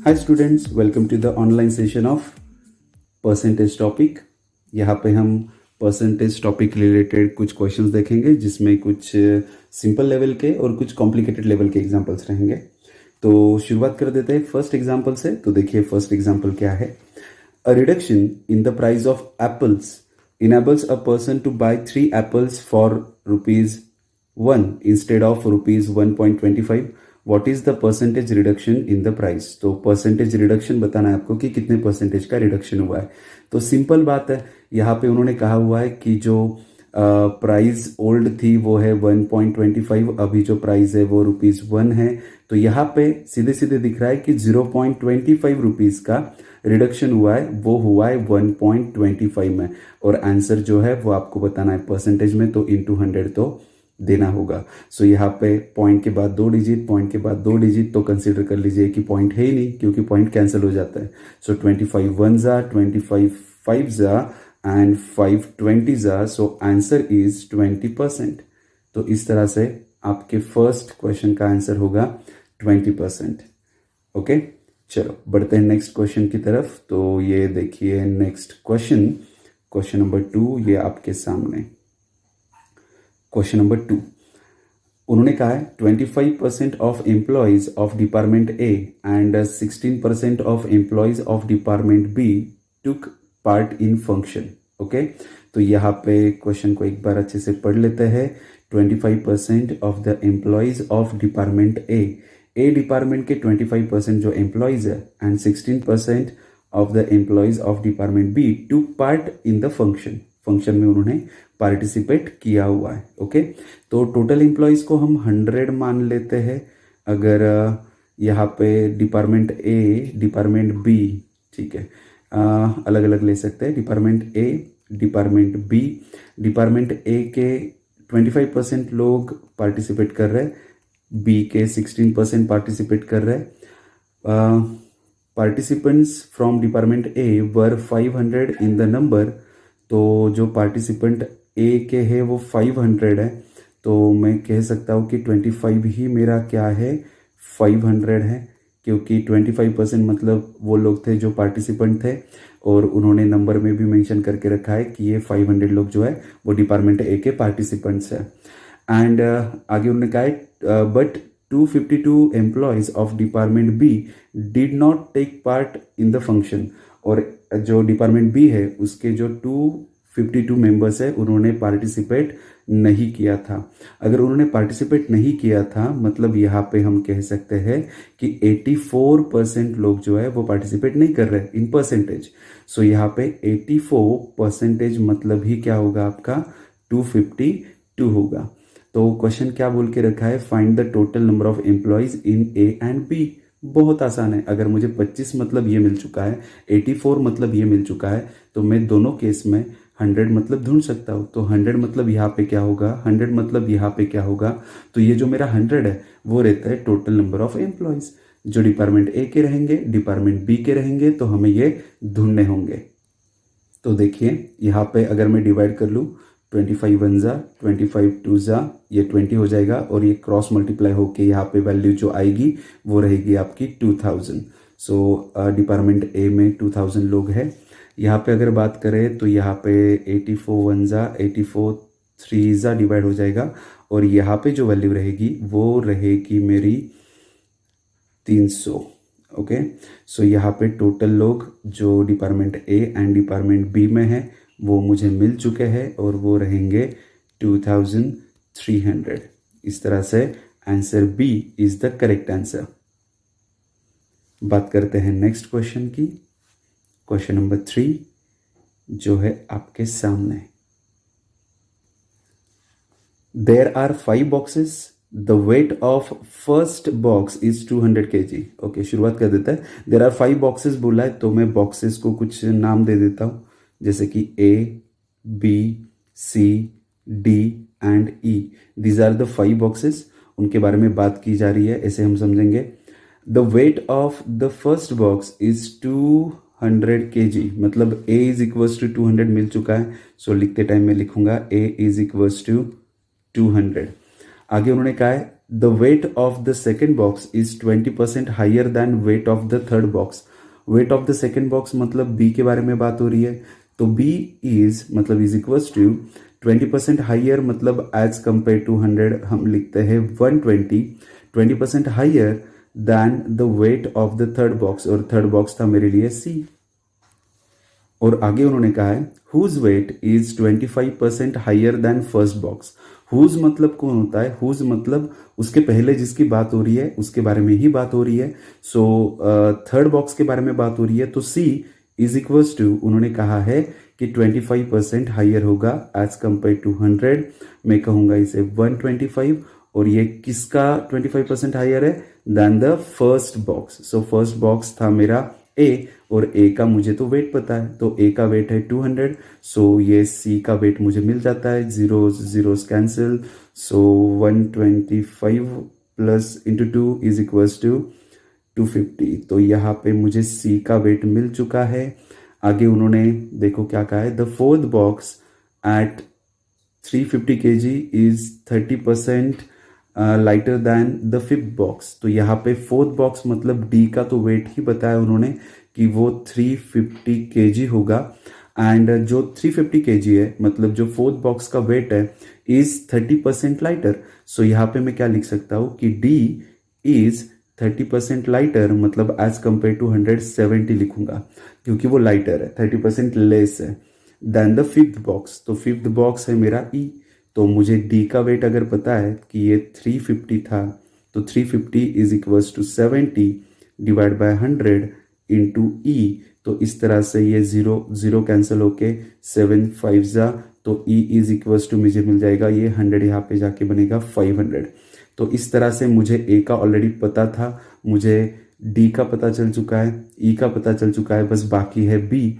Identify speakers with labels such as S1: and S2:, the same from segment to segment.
S1: Hi students, welcome to the online session of percentage topic. यहाँ पे हम percentage topic related कुछ questions देखेंगे, जिसमें कुछ सिंपल लेवल के और कुछ कॉम्प्लिकेटेड लेवल के एग्जांपल्स रहेंगे। तो शुरुआत कर देते हैं फर्स्ट एग्जांपल से। तो देखिए फर्स्ट एग्जांपल क्या है। A reduction in the price of apples enables a person to buy 3 apples for rupees 1 instead of rupees 1.25. What is the percentage reduction in the price? तो परसेंटेज रिडक्शन बताना है आपको कि कितने परसेंटेज का reduction हुआ है। तो सिंपल बात है, यहाँ पे उन्होंने कहा हुआ है कि जो प्राइस ओल्ड थी वो है 1.25, अभी जो प्राइस है वो ₹1 है। तो यहाँ पे सीधे सीधे दिख रहा है कि 0.25 रुपीज़ का रिडक्शन हुआ है, वो हुआ है 1.25 में। और आंसर जो है वो आपको बताना है परसेंटेज में, तो इंटू 100 तो देना होगा। सो यहाँ पे पॉइंट के बाद 2 डिजिट, पॉइंट के बाद 2 डिजिट, तो कंसिडर कर लीजिए कि पॉइंट है ही नहीं, क्योंकि पॉइंट कैंसिल हो जाता है। सो 25 1 जा, 25 5 जा एंड 5 20 जा। सो आंसर इज 20%। तो इस तरह से आपके फर्स्ट क्वेश्चन का आंसर होगा 20%। ओके, चलो बढ़ते हैं नेक्स्ट क्वेश्चन की तरफ। तो ये देखिए नेक्स्ट क्वेश्चन, क्वेश्चन नंबर 2 ये आपके सामने। क्वेश्चन नंबर 2 उन्होंने कहा है 25% of employees of department A and 16% of employees of department B took part in function. Okay, तो यहाँ पे क्वेश्चन को एक बार अच्छे से पढ़ लेते हैं। 25% of the employees of department A department के 25% जो एम्प्लॉयज है and 16% of the employees of department B took part in the function. Function में उन्होंने पार्टिसिपेट किया हुआ है। ओके, तो टोटल एम्प्लॉयज को हम 100 मान लेते हैं। अगर यहाँ पे डिपार्टमेंट ए डिपार्टमेंट बी, ठीक है, अलग अलग ले सकते हैं। Department A department B, department A के 25% लोग पार्टिसिपेट कर रहे हैं, बी के 16% पार्टिसिपेट कर रहे हैं। Participants from department A were 500 in the number. तो जो पार्टिसिपेंट ए के है वो 500 है, तो मैं कह सकता हूँ कि 25 ही मेरा क्या है, 500 है, क्योंकि 25% मतलब वो लोग थे जो पार्टिसिपेंट थे, और उन्होंने नंबर में भी मेंशन करके रखा है कि ये 500 लोग जो है वो डिपार्टमेंट ए के पार्टिसिपेंट्स है। एंड आगे उन्होंने कहा है but 252 employees of department B did not take part in the function. और जो डिपार्टमेंट बी है उसके जो 252 मेंबर्स है उन्होंने पार्टिसिपेट नहीं किया था। अगर उन्होंने पार्टिसिपेट नहीं किया था मतलब यहाँ पे हम कह सकते हैं कि 84% लोग जो है वो पार्टिसिपेट नहीं कर रहे इन परसेंटेज। सो यहाँ पे 84% मतलब ही क्या होगा आपका 252 होगा। तो क्वेश्चन क्या बोल के रखा है, find the total number of employees in A and B. बहुत आसान है। अगर मुझे 25 मतलब ये मिल चुका है, 84 मतलब ये मिल चुका है, तो मैं दोनों केस में 100 मतलब ढूंढ सकता हूँ। तो 100 मतलब यहाँ पे क्या होगा, 100 मतलब यहाँ पे क्या होगा। तो ये जो मेरा 100 है वो रहता है टोटल नंबर ऑफ एम्प्लॉयज जो डिपार्टमेंट ए के रहेंगे, डिपार्टमेंट बी के रहेंगे, तो हमें ये ढूंढने होंगे। तो देखिए यहाँ पे अगर मैं डिवाइड कर लूँ, 25 1 जा, 25 2 जा, ये 20 हो जाएगा, और ये क्रॉस मल्टीप्लाई होके यहाँ पे वैल्यू जो आएगी वो रहेगी आपकी 2000। सो डिपार्टमेंट ए में 2000 लोग हैं। यहाँ पे अगर बात करें तो यहाँ पे 84 1 जा, 84 3 जा डिवाइड हो जाएगा, और यहाँ पे जो वैल्यू रहेगी वो रहेगी मेरी 300। ओके, सो यहाँ पे टोटल लोग जो department A and department B में है वो मुझे मिल चुके हैं, और वो रहेंगे 2300। इस तरह से answer B is the correct answer. बात करते हैं नेक्स्ट क्वेश्चन की, क्वेश्चन नंबर 3 जो है आपके सामने। There are 5 boxes, the weight of first box is 200 kg। Okay, शुरुआत कर देता है। देयर आर 5 बॉक्सेस बोला है, तो मैं बॉक्सेस को कुछ नाम दे देता हूँ, जैसे कि A B C D and E. These are the 5 boxes, उनके बारे में बात की जा रही है, ऐसे हम समझेंगे। The weight of the first box is 200 kg, मतलब ए इज इक्वल्स टू 200 मिल चुका है। सो लिखते टाइम में लिखूंगा ए इज इक्वल्स टू 200। आगे उन्होंने कहा है the weight of the second box is 20% higher than weight of the third box. weight of the second box मतलब B के बारे में बात हो रही है, तो B is मतलब is equals to 20% higher मतलब as compared to 100 हम लिखते हैं 120, 20% higher than the weight of the third box, और थर्ड बॉक्स था मेरे लिए C। और आगे उन्होंने कहा है whose weight is 25% higher than first box. Whose मतलब कौन होता है? हुज मतलब उसके पहले जिसकी बात हो रही है उसके बारे में ही बात हो रही है। सो थर्ड बॉक्स के बारे में बात हो रही है, तो सी इज इक्वल्स टू उन्होंने कहा है कि 25% हाइयर होगा एज कंपेयर टू 100। मैं कहूंगा इसे 125, और ये किसका 25% हाइयर है? Than the first box. So first box था मेरा ए, और ए का मुझे तो वेट पता है, तो ए का वेट है 200। सो ये सी का वेट मुझे मिल जाता है, zeros cancel. So 125 plus into 2 is equals to 250। तो यहाँ पे मुझे सी का वेट मिल चुका है। आगे उन्होंने देखो क्या कहा है, the fourth box eight 350 kg is 30% lighter then the fifth box. तो यहाँ पे फोर्थ बॉक्स मतलब डी का तो वेट ही बताया उन्होंने कि वो 350 kg होगा, एंड जो 350 kg है मतलब जो फोर्थ बॉक्स का वेट है इज 30% लाइटर। सो यहाँ पे मैं क्या लिख सकता हूँ कि डी इज 30% लाइटर, मतलब एज कंपेयर टू 170 लिखूंगा क्योंकि वो लाइटर है, 30% लेस है देन द फिफ्थ बॉक्स। तो फिफ्थ बॉक्स है मेरा ई। तो मुझे डी का वेट अगर पता है कि ये 350 था, तो 350 is equals to 70 divide by 100 into E. तो इस तरह से ये जीरो कैंसिल होके 7 5 जा, तो ई इज इक्वल्स टू मुझे मिल जाएगा ये 100, यहाँ पे जाके बनेगा 500। तो इस तरह से मुझे ए का ऑलरेडी पता था, मुझे डी का पता चल चुका है, ई का पता चल चुका है, बस बाकी है बी।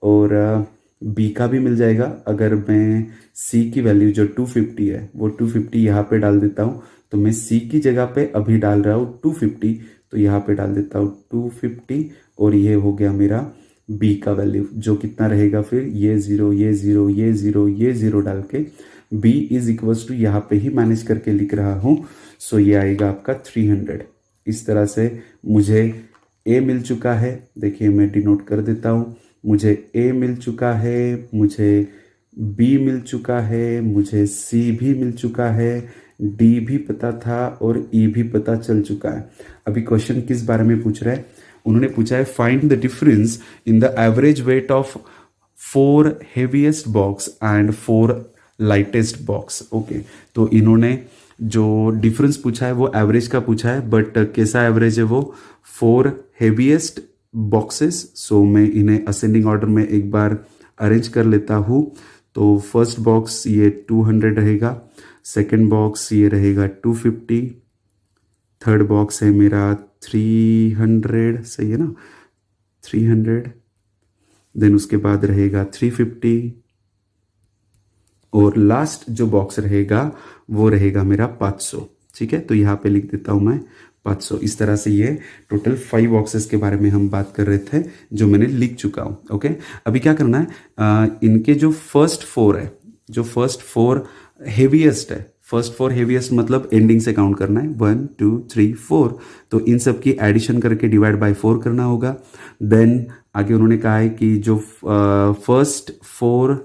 S1: और बी का भी मिल जाएगा अगर मैं सी की वैल्यू जो 250 है वो 250 यहाँ पे डाल देता हूँ। तो मैं सी की जगह पे अभी डाल रहा हूँ 250, तो यहाँ पे डाल देता हूँ 250, और ये हो गया मेरा बी का वैल्यू, जो कितना रहेगा फिर ये जीरो ये जीरो ये जीरो ये जीरो डाल के बी इज इक्वल्स टू यहाँ पे ही मैनेज करके लिख रहा हूँ। सो ये आएगा आपका 300। इस तरह से मुझे ए मिल चुका है, देखिए मैं डिनोट कर देता हूँ। मुझे ए मिल चुका है, मुझे बी मिल चुका है, मुझे सी भी मिल चुका है, डी भी पता था और ई भी पता चल चुका है। अभी क्वेश्चन किस बारे में पूछ रहा है? उन्होंने पूछा है find the difference in the average weight of 4 heaviest box and 4 lightest box. Okay, तो इन्होंने जो डिफरेंस पूछा है वो एवरेज का पूछा है, बट कैसा एवरेज है वो? 4 हेवीएस्ट बॉक्सेस। सो मैं इन्हें असेंडिंग ऑर्डर में एक बार अरेंज कर लेता हूँ। तो फर्स्ट बॉक्स ये 200 रहेगा, सेकंड बॉक्स ये रहेगा 250, थर्ड बॉक्स है मेरा 300, सही है ना, 300, देन उसके बाद रहेगा 350, और लास्ट जो बॉक्स रहेगा वो रहेगा मेरा 500। ठीक है, तो यहाँ पे लिख देता हूँ मैं 500। इस तरह से ये टोटल 5 बॉक्सेस के बारे में हम बात कर रहे थे जो मैंने लिख चुका हूँ। ओके, अभी क्या करना है, इनके जो फर्स्ट 4 है, जो फर्स्ट 4 हेवीएस्ट है, फर्स्ट 4 हेवीएस्ट मतलब एंडिंग से काउंट करना है 1 2 3 4, तो इन सब की एडिशन करके डिवाइड बाय 4 करना होगा। देन आगे उन्होंने कहा है कि जो फर्स्ट 4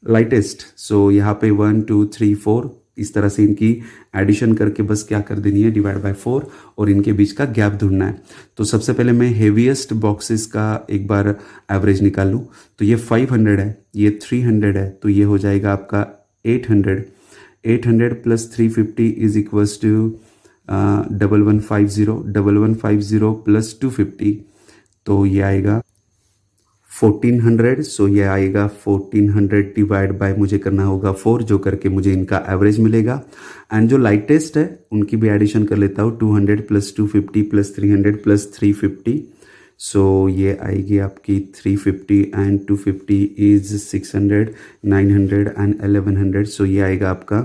S1: लाइटेस्ट, सो यहाँ पे 1 2 3 4, इस तरह से इनकी एडिशन करके बस क्या कर देनी है, डिवाइड बाय 4, और इनके बीच का गैप ढूंढना है। तो सबसे पहले मैं हेवीएस्ट बॉक्सेस का एक बार एवरेज निकाल लूँ। तो ये 500 है, ये 300 है, तो ये हो जाएगा आपका 800। 800 plus 350 is equals to 1150, 1150 plus 250, तो ये आएगा 1400। सो ये आएगा 1400 डिवाइड बाय मुझे करना होगा 4, जो करके मुझे इनका एवरेज मिलेगा। एंड जो लाइटेस्ट है उनकी भी एडिशन कर लेता हूँ, 200 प्लस 250 प्लस 300 प्लस 350। सो ये आएगी आपकी 350 एंड 250 इज 600, 900 एंड 1100। सो ये आएगा आपका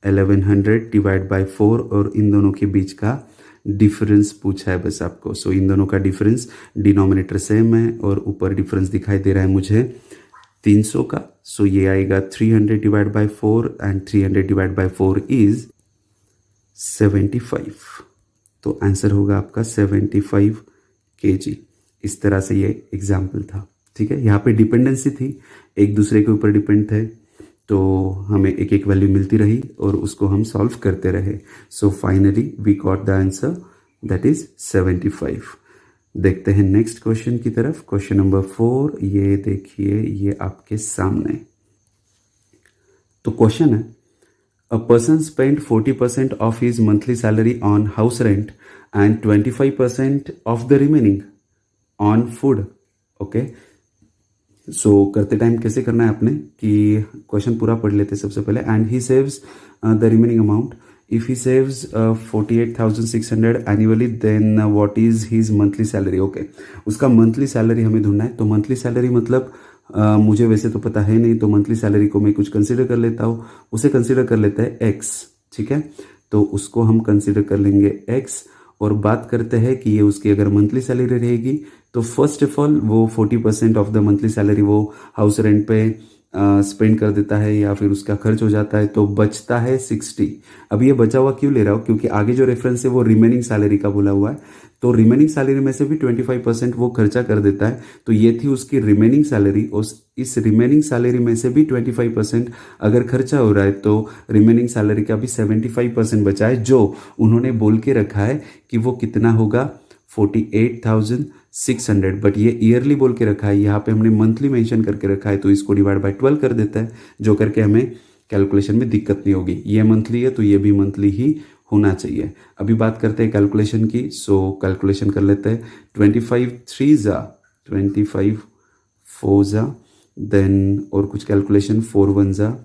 S1: 1100 डिवाइड बाय 4, और इन दोनों के बीच का डिफरेंस पूछा है बस आपको। सो इन दोनों का डिफरेंस, डिनोमिनेटर सेम है और ऊपर डिफरेंस दिखाई दे रहा है मुझे 300 का। सो ये आएगा 300 divide by 4 and 300 divide by 4 is 75। तो आंसर होगा आपका 75 kg। इस तरह से ये एग्जाम्पल था। ठीक है, यहाँ पे डिपेंडेंसी थी, एक दूसरे के ऊपर डिपेंड थे, तो हमें एक एक वैल्यू मिलती रही और उसको हम सॉल्व करते रहे। So finally we got the answer, that is 75। देखते हैं नेक्स्ट क्वेश्चन की तरफ। क्वेश्चन नंबर 4, ये देखिए, ये आपके सामने। तो क्वेश्चन है, a person spend 40% of his monthly salary on house rent and 25% of the remaining on food. Okay, so करते टाइम कैसे करना है आपने कि क्वेश्चन पूरा पढ़ लेते सबसे पहले। And he saves the remaining amount. If he saves 48,600 annually, then what is his monthly salary. Okay, उसका मंथली सैलरी हमें ढूंढना है। तो मंथली सैलरी मतलब मुझे वैसे तो पता है नहीं, तो मंथली सैलरी को मैं कुछ कंसिडर कर लेता हूँ। उसे कंसिडर कर लेते हैं एक्स। ठीक है, तो उसको हम कंसिडर कर लेंगे एक्स और बात करते हैं कि ये उसकी अगर मंथली सैलरी रहेगी तो फर्स्ट ऑफ ऑल वो 40% ऑफ द मंथली सैलरी वो हाउस रेंट पे स्पेंड कर देता है या फिर उसका खर्च हो जाता है, तो बचता है 60। अब ये बचा हुआ क्यों ले रहा हूँ, क्योंकि आगे जो रेफरेंस है वो रिमेनिंग सैलरी का बोला हुआ है, तो रिमेनिंग सैलरी में से भी 25% वो खर्चा कर देता है। तो ये थी उसकी रिमेनिंग सैलरी, और इस रिमेनिंग सैलरी में से भी 25% अगर खर्चा हो रहा है तो रिमेनिंग सैलरी का भी 75% बचा है, जो उन्होंने बोल के रखा है कि वो कितना होगा, 48,600। बट ये ईयरली बोल के रखा है, यहाँ पे हमने मंथली मेंशन करके रखा है, तो इसको डिवाइड बाय 12 कर देता है, जो करके हमें कैलकुलेशन में दिक्कत नहीं होगी। ये मंथली है तो ये भी मंथली ही होना चाहिए। अभी बात करते हैं कैलकुलेशन की। सो कैलकुलेशन कर लेते हैं। 25 3 जा 25 4 जा, देन और कुछ कैलकुलेशन 4 1 जा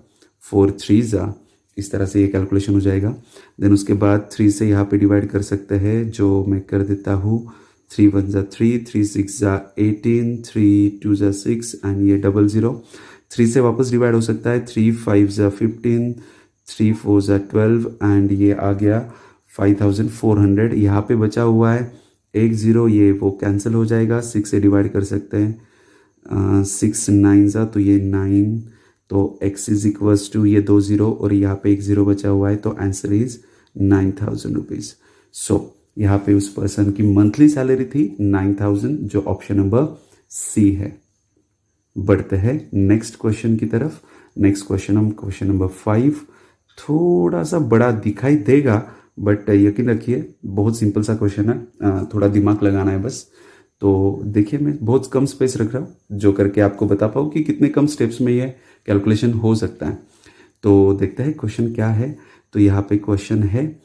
S1: 4 3 जा, इस तरह से ये कैलकुलेशन हो जाएगा। देन उसके बाद 3 से यहाँ पे डिवाइड कर सकते हैं, जो मैं कर देता हूँ। 3 1 जा 3, 3 6 जा 18, 3 2 जा 6 एंड ये 00। 3 से वापस डिवाइड हो सकता है। 3 5 जा 15, 3 4 जा 12 एंड ये आ गया 5400। यहाँ पे बचा हुआ है 1 0, ये वो कैंसिल हो जाएगा। 6 से डिवाइड कर सकते हैं। 6 9 जा तो ये 9, तो x इज इक्वल्स टू ये 2 0 और यहाँ पे 1 0 बचा हुआ है, तो आंसर इज 9,000 रुपीज। सो यहाँ पे उस पर्सन की मंथली सैलरी थी 9,000, जो ऑप्शन नंबर सी है। बढ़ते हैं नेक्स्ट क्वेश्चन की तरफ। नेक्स्ट क्वेश्चन, हम क्वेश्चन नंबर 5, थोड़ा सा बड़ा दिखाई देगा बट यकीन रखिए बहुत सिंपल सा क्वेश्चन है, थोड़ा दिमाग लगाना है बस। तो देखिए, मैं बहुत कम स्पेस रख रहा हूँ जो करके आपको बता पाऊँ कि कितने कम स्टेप्स में ये कैलकुलेशन हो सकता है। तो देखते हैं क्वेश्चन क्या है। तो यहाँ पे क्वेश्चन है,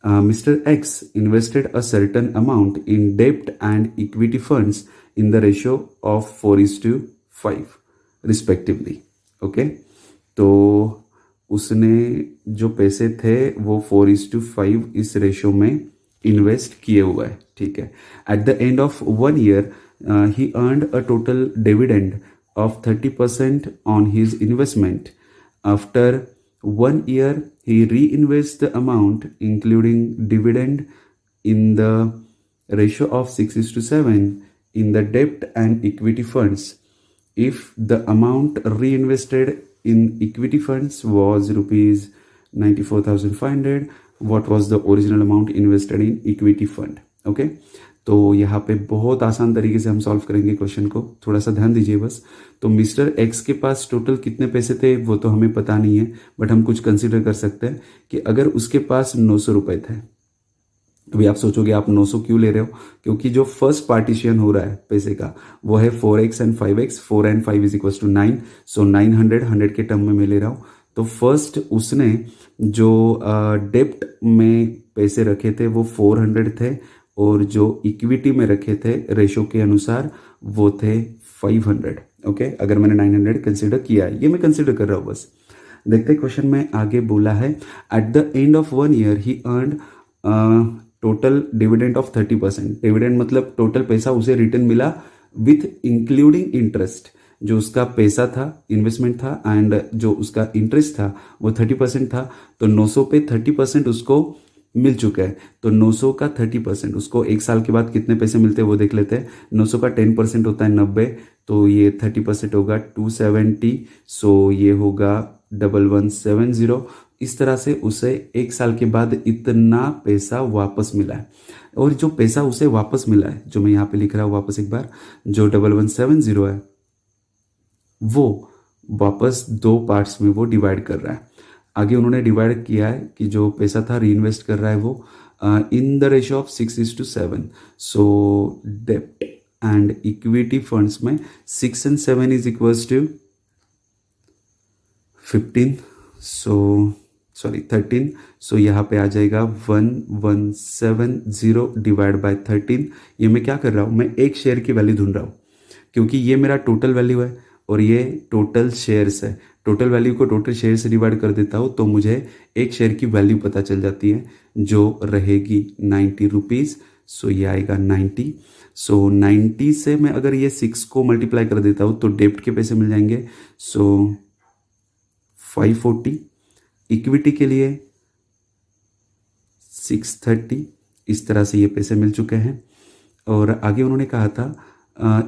S1: mister X invested a certain amount in डेब्ट and equity funds in the ratio of 4:5 respectively. Okay, तो उसने जो पैसे थे वो 4:5 इस रेशियो में इन्वेस्ट किए हुआ है। ठीक है, at the end of 1 year he earned a total dividend of 30% on his investment. After 1 year, he reinvests the amount, including dividend, in the ratio of 6:7 in the debt and equity funds. If the amount reinvested in equity funds was rupees 94,500, what was the original amount invested in equity fund? Okay. तो यहाँ पे बहुत आसान तरीके से हम solve करेंगे question को, थोड़ा सा ध्यान दीजिए बस। तो मिस्टर एक्स के पास टोटल कितने पैसे थे वो तो हमें पता नहीं है, बट हम कुछ कंसिडर कर सकते हैं कि अगर उसके पास 900 रुपए थे। अभी आप सोचोगे आप 900 क्यों ले रहे हो, क्योंकि जो फर्स्ट पार्टीशन हो रहा है पैसे का वो है 4x and 5x, 4 and 5 is equal to 9, so 900 100 के टर्म में मैं ले रहा हूँ। तो फर्स्ट उसने जो डेप्ट में पैसे रखे थे वो 400 थे, और जो इक्विटी में रखे थे रेशो के अनुसार वो थे 500। ओके, अगर मैंने 900 कंसिडर किया है, ये मैं कंसिडर कर रहा हूँ बस। देखते क्वेश्चन में आगे बोला है, at the end of 1 year he earned total dividend of 30%। Dividend मतलब टोटल पैसा उसे रिटर्न मिला विथ इंक्लूडिंग इंटरेस्ट। जो उसका पैसा था, इन्वेस्टमेंट था, एंड जो उसका इंटरेस्ट था वो 30% था। तो 900 पे 30% उसको मिल चुका है। तो 900 का 30% उसको एक साल के बाद कितने पैसे मिलते हैं वो देख लेते हैं। 900 का 10% होता है 90, तो ये 30% होगा 270, सो ये होगा 1170। इस तरह से उसे 1 साल के बाद इतना पैसा वापस मिला है। और जो पैसा उसे वापस मिला है, जो मैं यहाँ पे लिख रहा हूँ वापस एक बार, जो 1170 है, वो वापस 2 पार्ट्स में वो डिवाइड कर रहा है। आगे उन्होंने डिवाइड किया है कि जो पैसा था री इन्वेस्ट कर रहा है वो in the ratio of 6:7। So डेप्ट एंड इक्विटी फंड्स में 6 and 7 is equals to 15, sorry 13। सो यहाँ पे आ जाएगा 1170 डिवाइड बाय 13। ये मैं क्या कर रहा हूँ, मैं एक शेयर की वैल्यू ढूंढ रहा हूँ, क्योंकि ये मेरा टोटल वैल्यू है और ये टोटल शेयर्स है। टोटल वैल्यू को टोटल शेयर से डिवाइड कर देता हूँ तो मुझे एक शेयर की वैल्यू पता चल जाती है, जो रहेगी 90 रुपीज़। सो ये आएगा 90। सो 90 से मैं अगर ये 6 को मल्टीप्लाई कर देता हूँ तो डेब्ट के पैसे मिल जाएंगे। सो 540। इक्विटी के लिए 630। इस तरह से ये पैसे मिल चुके हैं। और आगे उन्होंने कहा था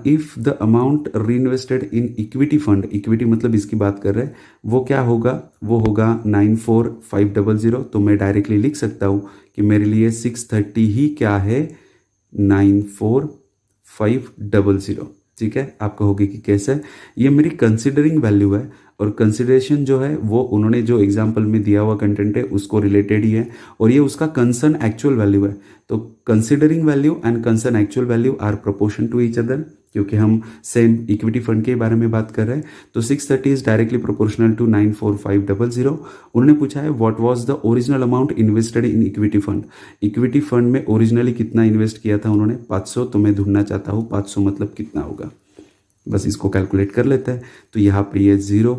S1: इफ़ द अमाउंट री invested in equity fund, equity मतलब इसकी बात कर रहे हैं, वो क्या होगा, वो होगा 94500। तो मैं डायरेक्टली लिख सकता हूँ कि मेरे लिए 630 ही क्या है, 94500। ठीक है, आप कहोगे कि कैसे, ये मेरी कंसिडरिंग वैल्यू है और कंसिडरेशन जो है वो उन्होंने जो एग्जाम्पल में दिया हुआ कंटेंट है उसको रिलेटेड ही है और ये उसका कंसर्न एक्चुअल वैल्यू है। तो considering value and concern actual value are proportion to each other, क्योंकि हम सेम इक्विटी फंड के बारे में बात कर रहे हैं। तो 630 इज डायरेक्टली प्रोपोर्शनल टू 94500। उन्होंने पूछा है what was the original amount invested in equity fund. Equity fund में ओरिजिनली कितना इन्वेस्ट किया था उन्होंने, 500। तो मैं ढूंढना चाहता हूँ 500 मतलब कितना होगा, बस इसको कैलकुलेट कर लेते हैं। तो यहाँ पे ये ज़ीरो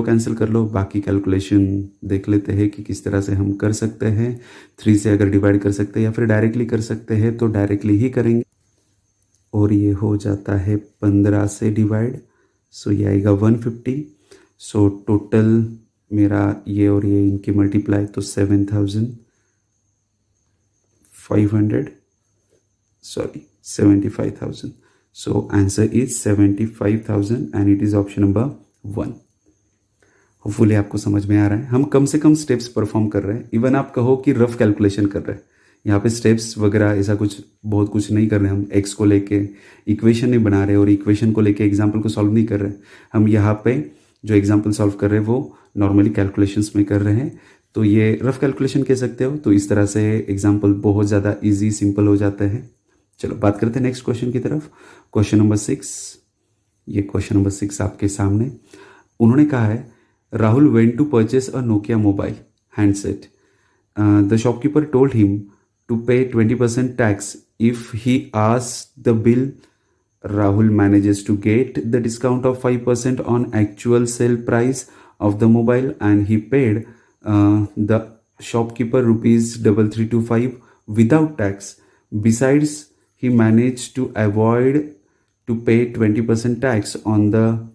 S1: कैंसिल कर लो, बाकी कैलकुलेशन देख लेते हैं कि किस तरह से हम कर सकते हैं। 3 से अगर डिवाइड कर सकते हैं या फिर डायरेक्टली कर सकते हैं तो डायरेक्टली ही करेंगे। और ये हो जाता है 15 से डिवाइड, सो ये आएगा 150। सो टोटल मेरा ये और ये इनकी मल्टीप्लाई तो 75,000। So answer is 75,000 and it is option number 1. Hopefully आपको समझ में आ रहा है। हम कम से कम स्टेप्स परफॉर्म कर रहे हैं, इवन आप कहो कि रफ कैलकुलेशन कर रहे हैं। यहाँ पे स्टेप्स वगैरह ऐसा बहुत कुछ नहीं कर रहे हैं। हम एक्स को लेके इक्वेशन नहीं बना रहे और इक्वेशन को लेके एग्जाम्पल को सॉल्व नहीं कर रहे हैं। हम यहाँ पे जो एग्जाम्पल सॉल्व कर रहे हैं वो नॉर्मली कैलकुलेशंस में कर रहे हैं। तो ये रफ कैलकुलेशन कह सकते हो। तो इस तरह से एग्जाम्पल बहुत ज़्यादा ईजी सिंपल हो जाते हैं। चलो बात करते हैं नेक्स्ट क्वेश्चन की तरफ। क्वेश्चन नंबर 6, ये क्वेश्चन नंबर 6 आपके सामने। उन्होंने कहा है Rahul went to purchase a Nokia mobile handset. The shopkeeper told him to pay 20% tax if he asked the bill. Rahul manages to get the discount of 5% on actual sale price of the mobile and he paid the shopkeeper rupees 3325 without tax. Besides, he managed to avoid to pay 20% tax on the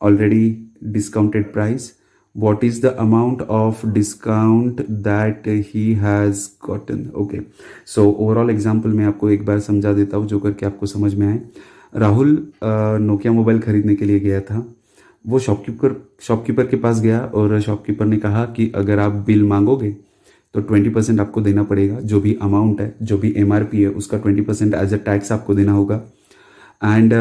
S1: already discounted price. What is the amount of discount that he has gotten? Okay, so overall example मैं आपको एक बार समझा देता हूँ जो करके आपको समझ में आए। राहुल नोकिया मोबाइल खरीदने के लिए गया था। वो शॉपकीपर के पास गया और शॉपकीपर ने कहा कि अगर आप बिल मांगोगे तो 20% आपको देना पड़ेगा। जो भी अमाउंट है, जो भी MRP है, उसका 20% एज अ टैक्स आपको देना होगा। एंड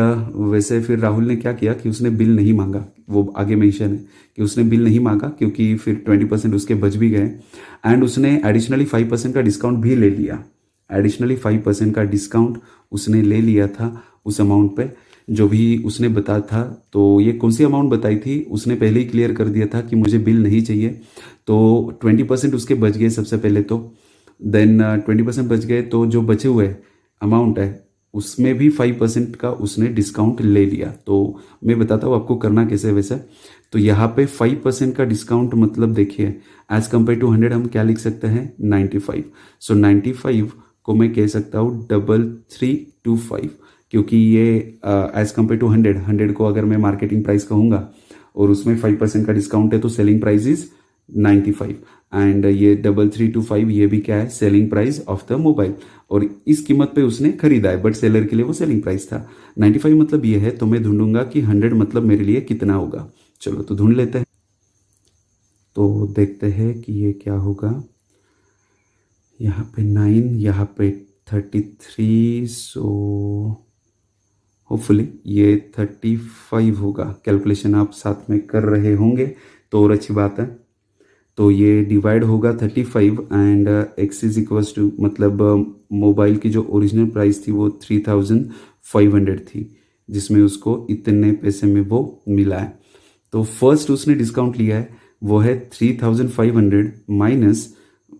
S1: वैसे फिर राहुल ने क्या किया कि उसने बिल नहीं मांगा। वो आगे मेंशन है कि उसने बिल नहीं मांगा क्योंकि फिर 20% उसके बच भी गए एंड उसने एडिशनली 5% का डिस्काउंट भी ले लिया। एडिशनली 5% का डिस्काउंट उसने ले लिया था उस अमाउंट पे जो भी उसने बताया था। तो ये कौन सी अमाउंट बताई थी उसने पहले ही क्लियर कर दिया था कि मुझे बिल नहीं चाहिए। तो 20% उसके बच गए सबसे पहले तो, देन 20% बच गए तो जो बचे हुए अमाउंट है उसमें भी 5% का उसने डिस्काउंट ले लिया। तो मैं बताता हूँ आपको करना कैसे। वैसे तो यहाँ पे 5% का डिस्काउंट मतलब देखिए एज कम्पेयर टू 100 हम क्या लिख सकते हैं 95। सो 95 को मैं कह सकता हूँ 3325 क्योंकि ये एज कम्पेयर टू 100 को अगर मैं मार्केटिंग प्राइस कहूँगा और उसमें 5% का डिस्काउंट है तो सेलिंग प्राइस इज 95 एंड ये 3325 ये भी क्या है selling price of the mobile और इस कीमत पे उसने खरीदा है बट सेलर के लिए वो सेलिंग प्राइस था। 95 मतलब ये है तो मैं ढूंढूंगा कि 100 मतलब मेरे लिए कितना होगा। चलो तो ढूंढ लेते हैं। तो देखते हैं कि ये क्या होगा। यहाँ पे 9, यहाँ पे 33, सो होपफुली ये 35 होगा। कैलकुलेशन आप साथ में कर रहे होंगे तो और अच्छी बात है। तो ये डिवाइड होगा 35 and x is equals to, मतलब मोबाइल की जो ओरिजिनल प्राइस थी वो 3500 थी, जिसमें उसको इतने पैसे में वो मिला है। तो फर्स्ट उसने डिस्काउंट लिया है वो है 3500 माइनस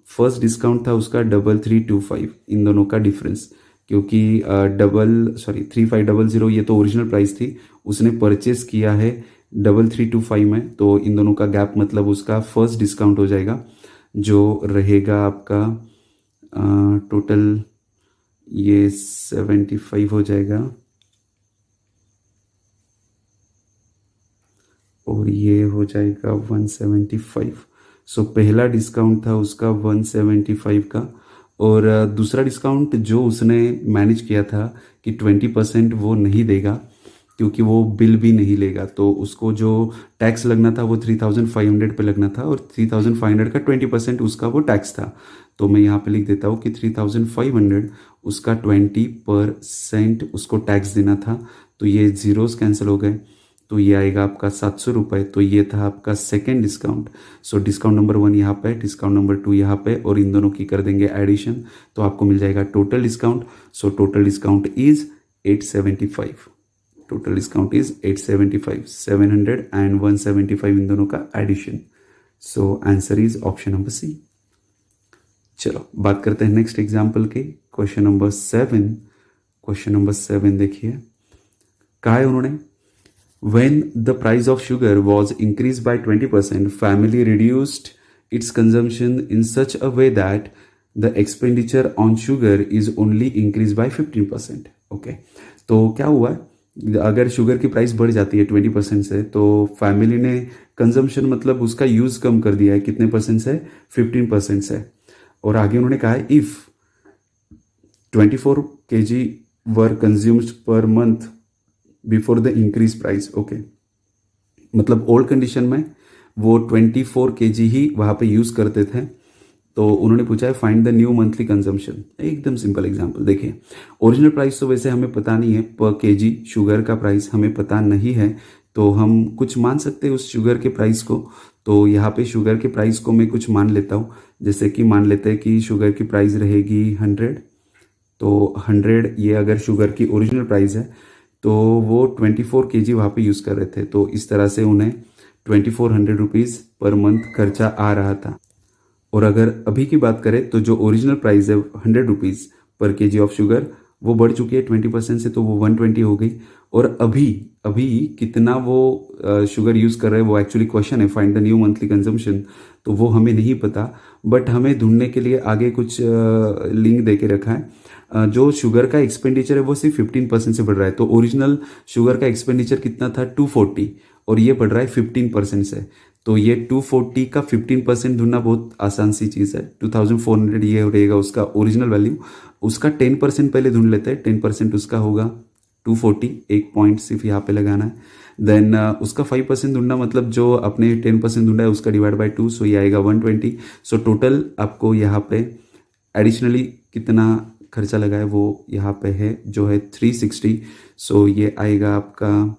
S1: फर्स्ट डिस्काउंट था उसका 3325, इन दोनों का डिफरेंस, क्योंकि 3500 ये तो ओरिजिनल प्राइस थी, उसने परचेस किया है 3325 में, तो इन दोनों का गैप मतलब उसका फर्स्ट डिस्काउंट हो जाएगा जो रहेगा आपका टोटल ये 75 हो जाएगा और ये हो जाएगा 175। सो पहला डिस्काउंट था उसका 175 का, और दूसरा डिस्काउंट जो उसने मैनेज किया था कि 20% वो नहीं देगा क्योंकि वो बिल भी नहीं लेगा, तो उसको जो टैक्स लगना था वो 3500 पे लगना था और 3500 का 20% उसका वो टैक्स था। तो मैं यहाँ पे लिख देता हूँ कि 3500 उसका 20% उसको टैक्स देना था, तो ये जीरोस कैंसिल हो गए, तो ये आएगा आपका 700 रुपये। तो ये था आपका second discount. So discount number 1 यहाँ पे, डिस्काउंट नंबर 2 यहाँ पे, और इन दोनों की कर देंगे एडिशन, तो आपको मिल जाएगा total discount. So total discount is 875। Total discount is 875, 700 and 175 इन दोनों का addition. So answer is option number C. चलो बात करते हैं नेक्स्ट एग्जाम्पल के, क्वेश्चन नंबर 7। क्वेश्चन नंबर 7 देखिए, कहा है उन्होंने, when the price of sugar was increased by 20%, family reduced its consumption in such a way that the expenditure on sugar is only increased by 15%. Okay, तो क्या हुआ, अगर sugar की price बढ़ जाती है 20% से, तो फैमिली ने कंजम्पशन मतलब उसका यूज कम कर दिया है, कितने परसेंट से, 15% से। और आगे उन्होंने कहा है if 24 kg were consumed per month before the increase price. Okay, मतलब ओल्ड कंडीशन में वो 24 kg ही वहाँ पे यूज़ करते थे, तो उन्होंने पूछा है find the new monthly consumption. एकदम सिंपल एग्जांपल देखिए, ओरिजिनल प्राइस तो वैसे हमें पता नहीं है, पर केजी शुगर का प्राइस हमें पता नहीं है, तो हम कुछ मान सकते हैं उस शुगर के प्राइस को। तो यहाँ पे शुगर के प्राइस को मैं कुछ मान लेता हूँ, जैसे कि मान लेते हैं कि शुगर की प्राइस रहेगी 100, तो 100 ये अगर शुगर की ओरिजिनल प्राइस है, तो वो 24 kg वहाँ पे यूज़ कर रहे थे, तो इस तरह से उन्हें 2400 रुपीज़ पर मंथ खर्चा आ रहा था। और अगर अभी की बात करें तो जो ओरिजिनल प्राइस है 100 रुपीज़ पर केजी ऑफ शुगर, वो बढ़ चुकी है 20% से, तो वो 120 हो गई। और अभी अभी कितना वो शुगर यूज़ कर रहे हैं वो एक्चुअली क्वेश्चन है, find the new monthly consumption, तो वो हमें नहीं पता, बट हमें ढूंढने के लिए आगे कुछ लिंक दे के रखा है। जो शुगर का एक्सपेंडिचर है वो सिर्फ 15% से बढ़ रहा है, तो ओरिजिनल शुगर का एक्सपेंडिचर कितना था 240, और ये बढ़ रहा है 15% से, तो ये 240 का 15% ढूंढना बहुत आसान सी चीज़ है। 2400 ये रहेगा उसका ओरिजिनल वैल्यू, उसका 10% पहले ढूंढ लेते हैं। 10% उसका होगा 240, एक पॉइंट सिर्फ यहाँ पे लगाना है। देन उसका 5% ढूंढना, मतलब जो अपने 10% ढूंढा है उसका डिवाइड बाय 2, सो ये आएगा 120। सो टोटल आपको यहाँ पे एडिशनली कितना खर्चा लगा है वो यहाँ पे है जो है 360, सो ये आएगा आपका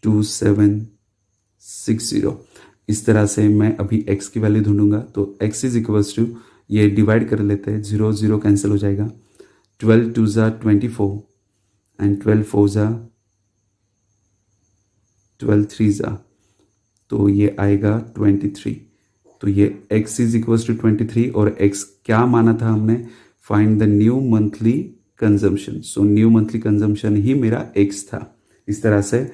S1: 2760। इस तरह से मैं अभी x की वैल्यू ढूंढूंगा, तो x इज इक्वल्स टू, ये डिवाइड कर लेते हैं, 0 0 कैंसिल हो जाएगा, 12 2 ज़ा 24 एंड 12 4 ज़ा 12 3 ज़ा, तो ये आएगा 23। तो ये x इज इक्वल्स टू 23, और x क्या माना था हमने, find the new monthly consumption. So new monthly consumption ही मेरा x था। इस तरह से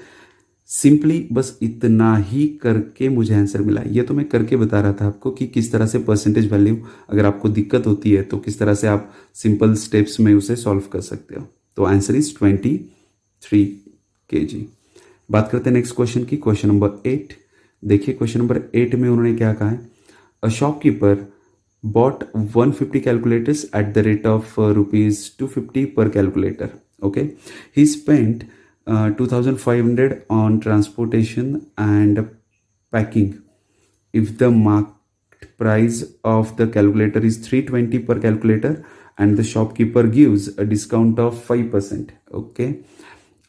S1: सिंपली बस इतना ही करके मुझे आंसर मिला। ये तो मैं करके बता रहा था आपको कि किस तरह से परसेंटेज वैल्यू, अगर आपको दिक्कत होती है तो किस तरह से आप सिंपल स्टेप्स में उसे सॉल्व कर सकते हो। तो आंसर इज 23 kg। बात करते हैं नेक्स्ट क्वेश्चन की, क्वेश्चन नंबर 8। देखिए क्वेश्चन नंबर 8 में उन्होंने क्या कहा है, a shopkeeper bought 150 calculators at the rate of rupees 250 per calculator. Okay, he spent 2500 on transportation and packing. if the market price of the calculator is 320 per calculator and the shopkeeper gives a discount of 5%, okay,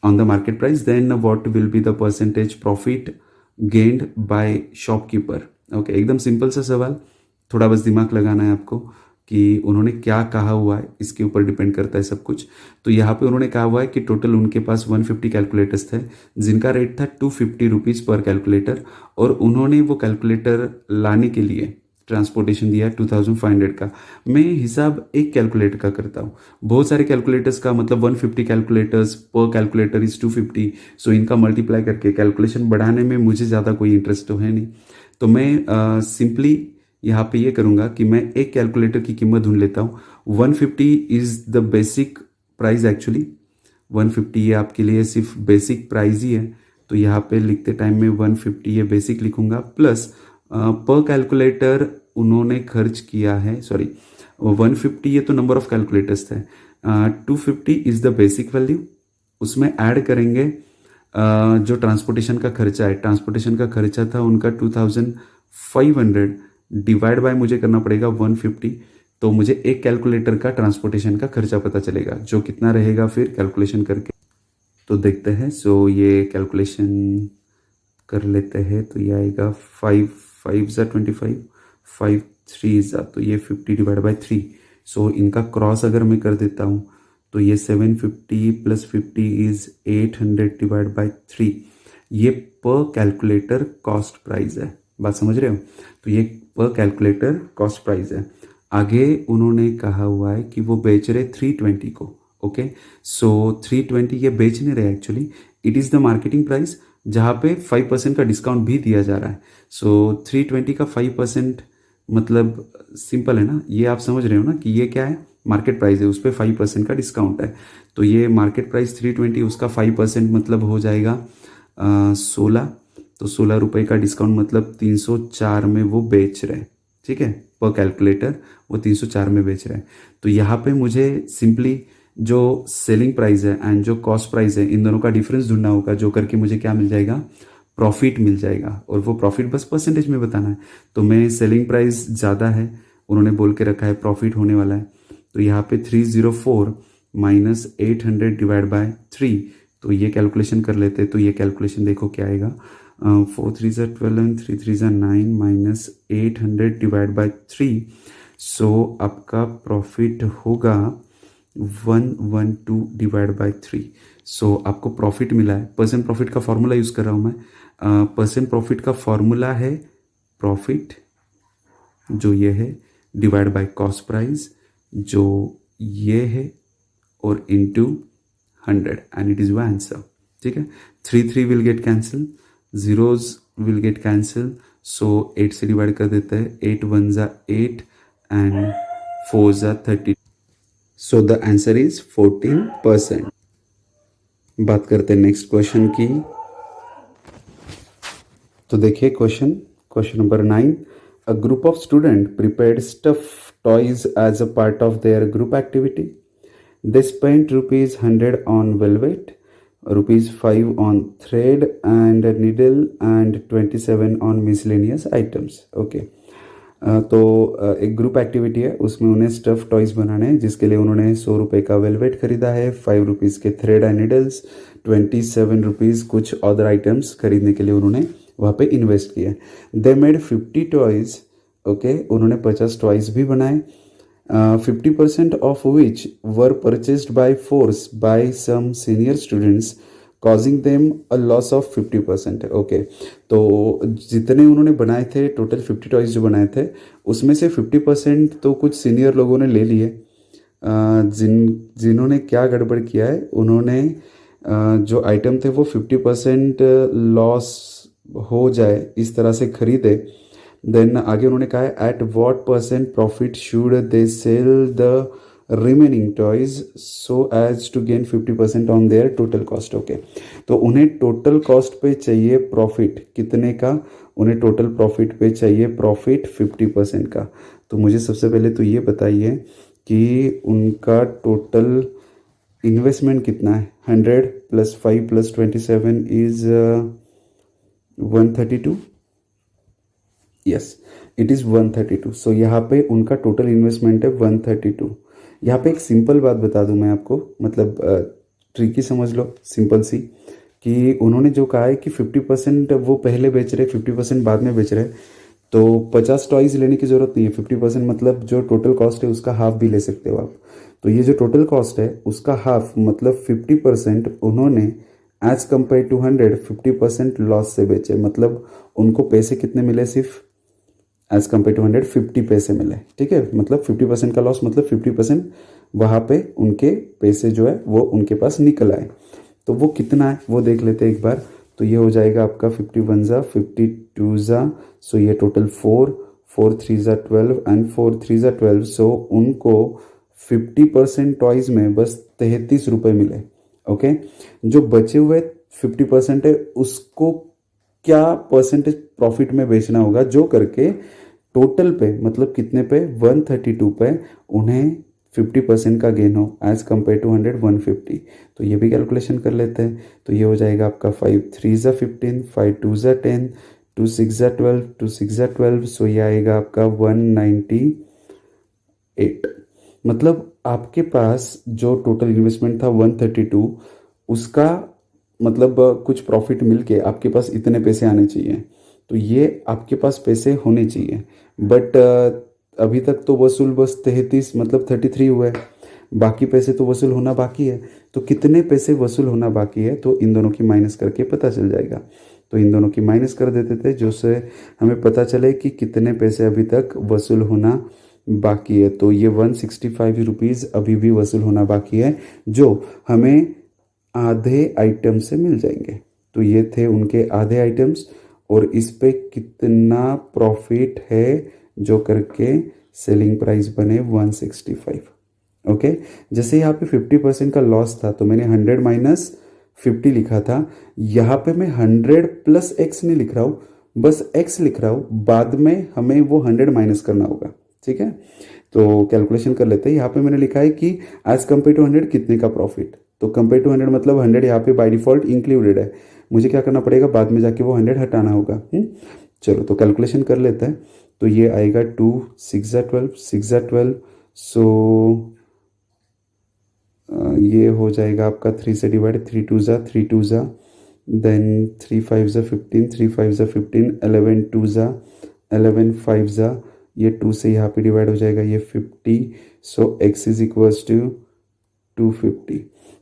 S1: on the market price, then what will be the percentage profit gained by shopkeeper? okay, एकदम simple सा सवाल, थोड़ा बस दिमाग लगाना है आपको कि उन्होंने क्या कहा हुआ है, इसके ऊपर डिपेंड करता है सब कुछ। तो यहाँ पे उन्होंने कहा हुआ है कि टोटल उनके पास 150 कैलकुलेटर्स थे जिनका रेट था 250 रुपीज़ पर कैलकुलेटर, और उन्होंने वो कैलकुलेटर लाने के लिए ट्रांसपोर्टेशन दिया 2500 का। मैं हिसाब एक कैलकुलेटर का करता हूँ, बहुत सारे कैलकुलेटर्स का मतलब 150 कैलकुलेटर्स पर कैलकुलेटर इज 250, सो इनका मल्टीप्लाई करके कैलकुलेशन बढ़ाने में मुझे ज़्यादा कोई इंटरेस्ट तो है नहीं। तो मैं सिंपली यहाँ पे ये करूँगा कि मैं एक कैलकुलेटर की कीमत ढूंढ लेता हूँ। 150 is the basic price actually, 150 ये आपके लिए सिर्फ बेसिक प्राइस ही है। तो यहाँ पे लिखते टाइम में 150 ये बेसिक लिखूंगा, प्लस पर कैलकुलेटर उन्होंने खर्च किया है, सॉरी 150 ये तो नंबर ऑफ कैलकुलेटर्स थे, 250 इज़ द बेसिक वैल्यू, उसमें ऐड करेंगे जो ट्रांसपोर्टेशन का खर्चा है। ट्रांसपोर्टेशन का खर्चा था उनका 2500 डिवाइड बाय मुझे करना पड़ेगा 150, तो मुझे एक कैलकुलेटर का ट्रांसपोर्टेशन का खर्चा पता चलेगा जो कितना रहेगा फिर कैलकुलेशन करके। तो देखते हैं, सो ये कैलकुलेशन कर लेते हैं। तो ये आएगा 5 5 ज़ा 25, 5 3 ज़ा, तो ये 50 डिवाइड बाय 3। सो इनका क्रॉस अगर मैं कर देता हूँ तो ये 750 प्लस 50 इज 800 डिवाइड बाय 3। ये पर कैलकुलेटर कॉस्ट प्राइस है, बात समझ रहे हो? तो ये पर कैलकुलेटर कॉस्ट प्राइस है। आगे उन्होंने कहा हुआ है कि वो बेच रहे 320 को, ओके। सो 320 ये बेच नहीं रहे actually, it is the marketing price जहाँ पे 5% का डिस्काउंट भी दिया जा रहा है। सो 320 का 5% मतलब सिंपल है ना, ये आप समझ रहे हो ना कि ये क्या है, मार्केट प्राइस है, उस पर 5% का डिस्काउंट है। तो ये मार्केट प्राइस 320, उसका 5% मतलब हो जाएगा 16, तो 16 रुपये का डिस्काउंट मतलब 304 में वो बेच रहे हैं, ठीक है, पर कैलकुलेटर वो 304 में बेच रहे हैं। तो यहाँ पे मुझे सिंपली जो सेलिंग प्राइस है एंड जो कॉस्ट प्राइस है इन दोनों का डिफरेंस ढूंढना होगा, जो करके मुझे क्या मिल जाएगा, प्रॉफिट मिल जाएगा। और वो प्रॉफिट बस परसेंटेज में बताना है। तो मैं सेलिंग प्राइस ज़्यादा है, उन्होंने बोल के रखा है प्रॉफिट होने वाला है, तो यहाँ पे 304 माइनस 800 डिवाइड बाय 3, तो ये कैलकुलेशन कर लेते हैं। तो ये कैलकुलेशन देखो क्या आएगा, 4 3 ज़ा 12 एंड 3 3 ज़ा 9 माइनस 800 डिवाइड बाय 3। सो आपका प्रॉफिट होगा 112 डिवाइड बाय 3। सो आपको प्रॉफिट मिला है। परसेंट प्रॉफिट का फॉर्मूला यूज़ कर रहा हूँ मैं। परसेंट प्रॉफिट का फॉर्मूला है प्रॉफिट जो ये है डिवाइड बाय कॉस्ट प्राइस जो ये है और into 100 and it is your answer, ठीक है। 3 3 will get cancel, zeros will get cancel, so 8 से डिवाइड कर देते हैं, 8 1 ज़ा 8 एंड 4 ज़ा 30, सो द आंसर इज 14%। बात करते हैं नेक्स्ट क्वेश्चन की। तो देखिए question number 9, a group of student prepared stuff toys as a part of their group activity. They spent rupees 100 on velvet, rupees 5 on thread and needle and 27 on miscellaneous items. Okay. तो एक group activity है, उसमें उन्हें stuff toys बनाने हैं जिसके लिए उन्होंने 100 रुपये का वेलवेट खरीदा है, 5 रुपीज़ के थ्रेड एंड नीडल्स, 27 रुपीज़ कुछ अदर आइटम्स खरीदने के लिए उन्होंने वहाँ पे इन्वेस्ट किया। दे मेड 50 टॉयज, ओके, उन्होंने 50 टॉयज भी बनाए, 50% of which were purchased by force by some senior students causing them a loss of 50%। Okay, तो जितने उन्होंने बनाए थे, टोटल 50 टॉयज जो बनाए थे उसमें से 50% तो कुछ सीनियर लोगों ने ले लिए। जिन्होंने क्या गड़बड़ किया है, उन्होंने जो आइटम थे वो 50% लॉस हो जाए इस तरह से खरीदे। देन आगे उन्होंने कहा है at what percent profit should they sell the remaining toys so as to gain 50% on their total cost. Okay, तो उन्हें टोटल कॉस्ट पे चाहिए प्रॉफिट कितने का, उन्हें टोटल प्रॉफिट पे चाहिए प्रॉफिट 50% का। तो मुझे सबसे पहले तो ये बताइए कि उनका टोटल इन्वेस्टमेंट कितना है। 100 plus 5 plus 27 is 132, yes, it is 132। सो यहाँ पे उनका टोटल इन्वेस्टमेंट है 132। यहाँ पे एक सिंपल बात बता दूं मैं आपको, मतलब ट्रिकी समझ लो, सिंपल सी, कि उन्होंने जो कहा है कि 50% वो पहले बेच रहे, 50% बाद में बेच रहे, तो 50 टॉयज लेने की ज़रूरत नहीं है। 50% मतलब जो टोटल कॉस्ट है उसका हाफ भी ले सकते हो आप। तो ये जो टोटल कॉस्ट है उसका हाफ मतलब 50% उन्होंने एज कम्पेयर टू 100 50% लॉस से बेचे, मतलब उनको पैसे कितने मिले, सिर्फ एज कम्पेयर टू 100 50 पैसे मिले। ठीक है, मतलब 50% का लॉस, मतलब 50% वहाँ पे उनके पैसे जो है वो उनके पास निकल आए। तो वो कितना है वो देख लेते हैं एक बार। तो ये हो जाएगा आपका 51 ज़ा 52 ज़ा, सो ये टोटल 4 4 3 ज़ा 12 एंड 4 3 ज़ा 12। सो उनको 50% टॉयज में बस 33 रुपये मिले। ओके, जो बचे हुए 50% है उसको क्या परसेंटेज प्रॉफिट में बेचना होगा, जो करके टोटल पे मतलब कितने पे 132 पे उन्हें 50% का गेन हो एज कम्पेयर टू 100 150। तो ये भी कैलकुलेशन कर लेते हैं। तो ये हो जाएगा आपका 5 3 ज़ा 15 5 2 ज़ा 10 2 6 ज़ा 12 2 6 ज़ा 12। सो ये आएगा आपका 198। मतलब आपके पास जो टोटल इन्वेस्टमेंट था 132, उसका मतलब कुछ प्रॉफिट मिलके आपके पास इतने पैसे आने चाहिए। तो ये आपके पास पैसे होने चाहिए, बट अभी तक तो वसूल बस 33 मतलब 33 हुआ है, बाकी पैसे तो वसूल होना बाकी है। तो कितने पैसे वसूल होना बाकी है, तो इन दोनों की माइनस करके पता चल जाएगा। तो इन दोनों की माइनस कर देते थे, जो से हमें पता चले कि कितने पैसे अभी तक वसूल होना बाकी है। तो ये 165 रुपीज़ अभी भी वसूल होना बाकी है, जो हमें आधे आइटम से मिल जाएंगे। तो ये थे उनके आधे आइटम्स, और इस पे कितना प्रॉफिट है, जो करके सेलिंग प्राइस बने 165। ओके, जैसे यहाँ पे 50% का लॉस था तो मैंने 100 माइनस 50 लिखा था। यहाँ पे मैं 100 प्लस एक्स नहीं लिख रहा हूँ, बस एक्स लिख रहा हूँ, बाद में हमें वो 100 माइनस करना होगा। ठीक है, तो कैलकुलेशन कर लेते हैं। यहाँ पे मैंने लिखा है कि एज कम्पेयर टू 100 कितने का प्रॉफिट, तो कंपेयर टू 100 मतलब 100 यहाँ पे बाय डिफॉल्ट इंक्लूडेड है, मुझे क्या करना पड़ेगा, बाद में जाके वो 100 हटाना होगा। चलो तो कैलकुलेशन कर लेते हैं। तो ये आएगा 2 6 ज़ा 12 6 ज़ा 12। सो ये हो जाएगा आपका 3 से डिवाइड, 3 2 ज़ा 3 2 ज़ा, देन 3 5 ज़ा 15 3 5 ज़ा 15 11 2 ज़ा 11 5 ज़ा, ये 2 से यहाँ पे डिवाइड हो जाएगा, ये 50। सो x इज इक्वल्स टू 250।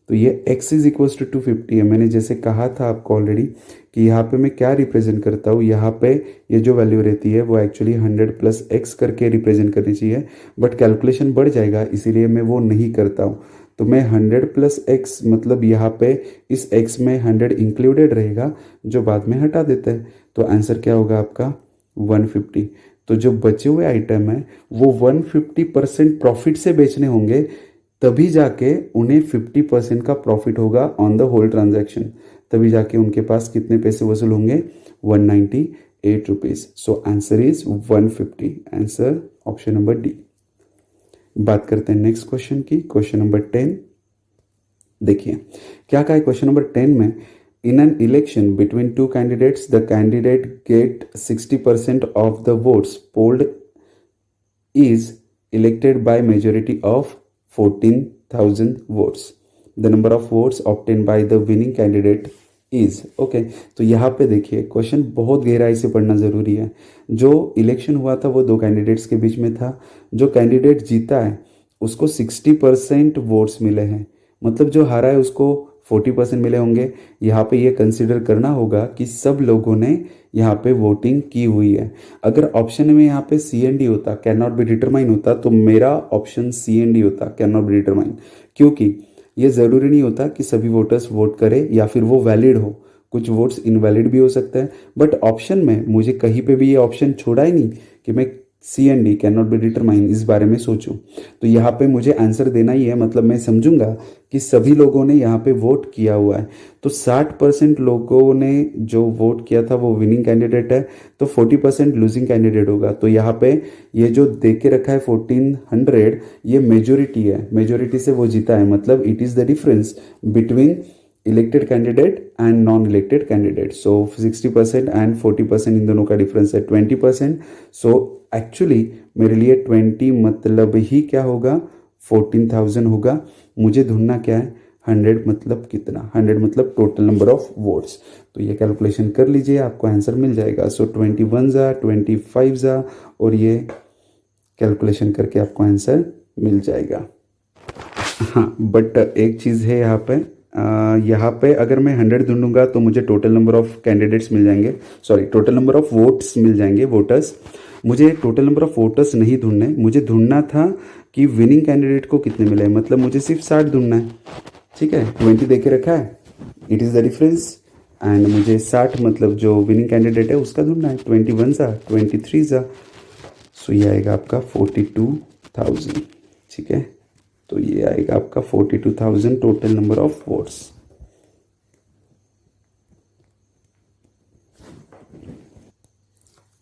S1: तो ये x इज इक्वल्स टू 250 है। मैंने जैसे कहा था आपको ऑलरेडी कि यहाँ पे मैं क्या रिप्रेजेंट करता हूँ, यहाँ पे ये जो वैल्यू रहती है वो एक्चुअली 100 प्लस x करके रिप्रेजेंट करनी चाहिए, बट कैलकुलेशन बढ़ जाएगा इसीलिए मैं वो नहीं करता हूँ। तो मैं 100 प्लस x मतलब यहाँ पे इस x में 100 इंक्लूडेड रहेगा, जो बाद में हटा देते हैं। तो आंसर क्या होगा आपका 150। तो जो बचे हुए आइटम है वो 150% प्रॉफिट से बेचने होंगे, तभी जाके उन्हें 50% का प्रॉफिट होगा ऑन द होल ट्रांजैक्शन, तभी जाके उनके पास कितने पैसे वसूल होंगे 198 rupees. So answer is 150, answer option number D. बात करते हैं नेक्स्ट क्वेश्चन की, क्वेश्चन नंबर 10। देखिए क्या कहा है क्वेश्चन नंबर 10 में, in an election between two candidates the candidate get 60% of the votes polled is elected by majority of 14,000 votes. The number of votes obtained by the winning candidate is okay। तो यहाँ पे देखिए question बहुत गहराई से पढ़ना ज़रूरी है। जो इलेक्शन हुआ था वो दो कैंडिडेट्स के बीच में था, जो कैंडिडेट जीता है उसको 60% वोट्स मिले हैं, मतलब जो हारा है उसको 40% मिले होंगे। यहाँ पे ये कंसिडर करना होगा कि सब लोगों ने यहाँ पे वोटिंग की हुई है। अगर ऑप्शन में यहाँ पे सी एन डी होता, कैन नॉट बी डिटरमाइन होता, तो मेरा ऑप्शन सी एन डी होता, कैन नॉट बी डिटरमाइन, क्योंकि ये ज़रूरी नहीं होता कि सभी वोटर्स वोट करें या फिर वो वैलिड हो, कुछ वोट्स इनवैलिड भी हो सकते हैं। बट ऑप्शन में मुझे कहीं पे भी ये ऑप्शन छोड़ा ही नहीं कि मैं C and D can not be determine इस बारे में सोचूं। तो यहाँ पे मुझे आंसर देना ही है, मतलब मैं समझूंगा कि सभी लोगों ने यहाँ पे वोट किया हुआ है। तो 60% लोगों ने जो वोट किया था वो विनिंग कैंडिडेट है, तो 40% लूजिंग कैंडिडेट होगा। तो यहाँ पे ये जो दे के रखा है 1400, ये मेजोरिटी है, मेजोरिटी से वो जीता है, मतलब it is the difference between elected candidate and non elected candidate. So 60% and 40% इन दोनों का डिफरेंस है 20%. सो एक्चुअली मेरे लिए 20 मतलब ही क्या होगा 14,000 होगा. मुझे ढूंढना क्या है 100 मतलब कितना, 100 मतलब टोटल नंबर ऑफ वोट्स. तो ये कैलकुलेशन कर लीजिए, आपको आंसर मिल जाएगा. सो 21 जा 25 जा और ये कैलकुलेशन करके आपको आंसर मिल जाएगा. हाँ, बट एक चीज़ है यहाँ पे अगर मैं 100 ढूंढूंगा तो मुझे टोटल नंबर ऑफ कैंडिडेट्स मिल जाएंगे, sorry total number of votes मिल जाएंगे, वोटर्स. मुझे टोटल नंबर ऑफ वोटर्स नहीं ढूंढने, मुझे ढूंढना था कि विनिंग कैंडिडेट को कितने मिले. मतलब मुझे सिर्फ 60 ढूंढना है. ठीक है, 20 दे के रखा है, it is the difference. And मुझे 60 मतलब जो विनिंग कैंडिडेट है उसका ढूंढना है. 21 जा 23 जा. सो ये आएगा आपका 42,000. ठीक है, तो ये आएगा आपका 42,000 टोटल नंबर ऑफ वोट्स.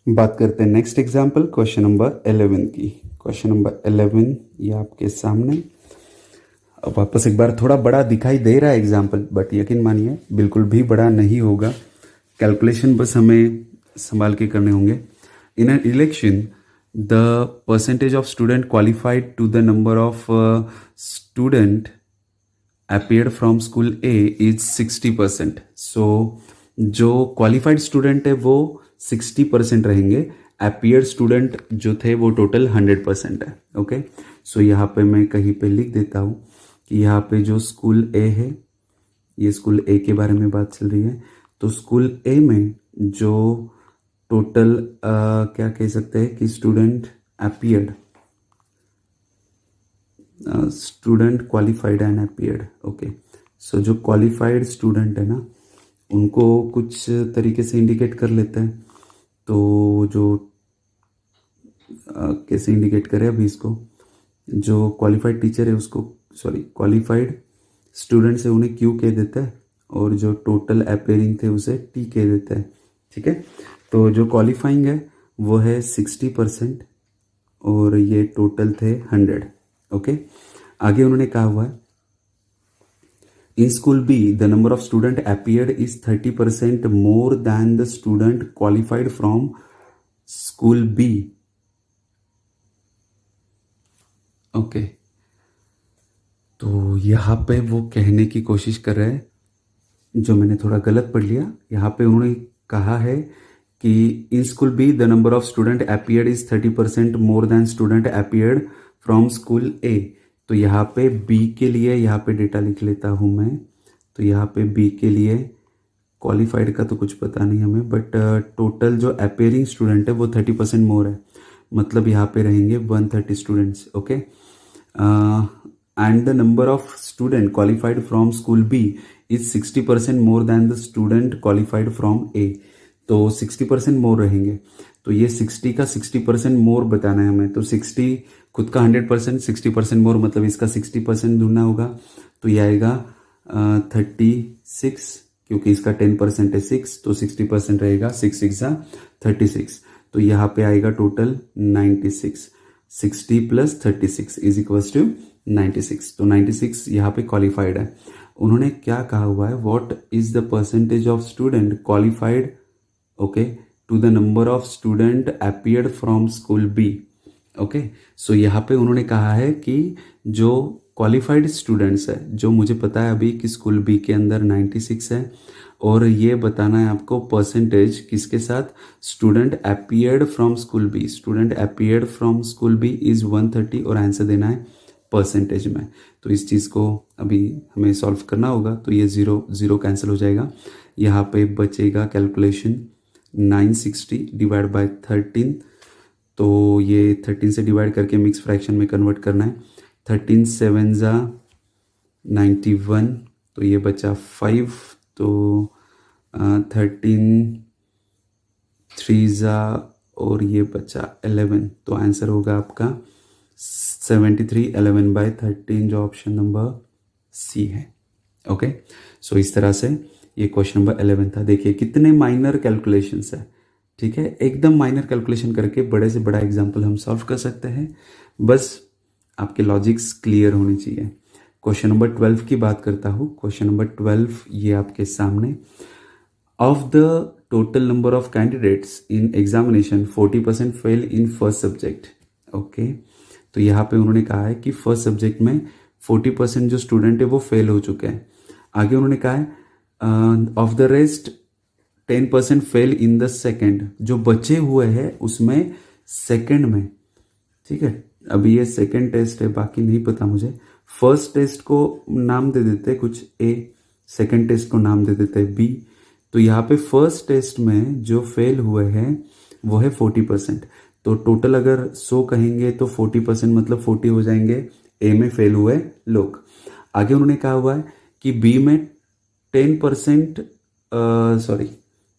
S1: बात करते हैं नेक्स्ट एग्जाम्पल क्वेश्चन नंबर 11 की. क्वेश्चन नंबर 11 ये आपके सामने. अब वापस एक बार थोड़ा बड़ा दिखाई दे रहा है एग्जाम्पल, बट यकीन मानिए बिल्कुल भी बड़ा नहीं होगा. कैलकुलेशन बस हमें संभाल के करने होंगे. इन an election the percentage of student qualified to the number of student appeared from school A is 60%. so जो qualified student है वो 60% रहेंगे. appeared student जो थे वो टोटल 100% है. ओके, सो यहाँ पे मैं कहीं पे लिख देता हूँ कि यहाँ पे जो स्कूल A है, ये स्कूल A के बारे में बात चल रही है. तो स्कूल A में जो टोटल क्या कह सकते हैं कि student appeared, student qualified and appeared. Okay, so जो क्वालिफाइड स्टूडेंट है ना उनको कुछ तरीके से इंडिकेट कर लेते हैं. तो जो कैसे इंडिकेट करें अभी इसको, जो क्वालिफाइड टीचर है उसको, सॉरी क्वालिफाइड स्टूडेंट से उन्हें क्यू कह देता है और जो टोटल अपेयरिंग थे उसे टी कह देता है. ठीक है, तो जो क्वालिफाइंग है वो है 60% और ये टोटल थे 100. ओके, आगे उन्होंने कहा हुआ है in school B the number of student appeared is 30% more than the student qualified from school B. Okay, तो यहाँ पे वो कहने की कोशिश कर रहे हैं, जो मैंने थोड़ा गलत पढ़ लिया. यहाँ पे उन्होंने कहा है कि in school B the number of student appeared is 30% more than student appeared from school A. तो यहाँ पे बी के लिए यहाँ पे डेटा लिख लेता हूँ मैं. तो यहाँ पे बी के लिए क्वालिफाइड का तो कुछ पता नहीं हमें, बट टोटल जो अपीयरिंग स्टूडेंट है वो 30% मोर है. मतलब यहाँ पे रहेंगे 130 students. Okay, and the number of student qualified from school B is 60% more than the student qualified from A. तो 60% मोर रहेंगे. तो ये 60 का 60% मोर बताना है हमें. तो 60 खुद का 100%, 60% मोर मतलब इसका 60% ढूंढना होगा. तो ये आएगा 36, क्योंकि इसका 10% है 6, तो 60% रहेगा 6 6 36. तो यहाँ पे आएगा total 96. 60 plus 36 is equals to 96. तो 96 यहाँ पे क्वालिफाइड है. उन्होंने क्या कहा हुआ है, what is the percentage of student qualified okay to the number of student appeared from school B. Okay, so यहाँ पे उन्होंने कहा है कि जो क्वालिफाइड स्टूडेंट्स है, जो मुझे पता है अभी कि स्कूल बी के अंदर 96 है, और ये बताना है आपको परसेंटेज किसके साथ, student appeared from school B. Student appeared from school B is 130 और आंसर देना है परसेंटेज में. तो इस चीज़ को अभी हमें सॉल्व करना होगा. तो ये 0 कैंसिल हो जाएगा. यहाँ पे बचेगा कैलकुलेशन 960 डिवाइड बाय 13. तो ये 13 से डिवाइड करके मिक्स फ्रैक्शन में कन्वर्ट करना है. 13 7 जा 91, तो ये बचा 5. तो 13 3 जा और ये बचा 11. तो आंसर होगा आपका 73 11 बाय 13, जो ऑप्शन नंबर सी है. ओके, सो इस तरह से ये क्वेश्चन नंबर 11 था. देखिए कितने माइनर कैलकुलेशंस है. ठीक है, एकदम माइनर कैलकुलेशन करके बड़े से बड़ा एग्जाम्पल हम सॉल्व कर सकते हैं. बस आपके लॉजिक्स क्लियर होनी चाहिए. क्वेश्चन नंबर 12 की बात करता हूँ। क्वेश्चन नंबर 12 ये आपके सामने। Of the total number of candidates in examination 40% fail in first subject. Okay, तो यहाँ पे उन्होंने कहा है कि फर्स्ट सब्जेक्ट में 40% जो स्टूडेंट है वो फेल हो चुके हैं। आगे उन्होंने कहा है of the rest 10% fail in the second, जो बचे हुए हैं उसमें सेकेंड में, ठीक है। अभी ये सेकेंड टेस्ट है, बाकी नहीं पता मुझे। फर्स्ट टेस्ट को नाम दे देते हैं कुछ ए, सेकेंड टेस्ट को नाम दे देते हैं बी। तो यहाँ पे फर्स्ट टेस्ट में जो फेल हुए हैं वो है 40%। तो टोटल अगर 100 कहेंगे तो 40% मतलब 40 हो जाएंगे ए में फेल हुए लोग। आगे उन्होंने कहा हुआ है कि बी में 10%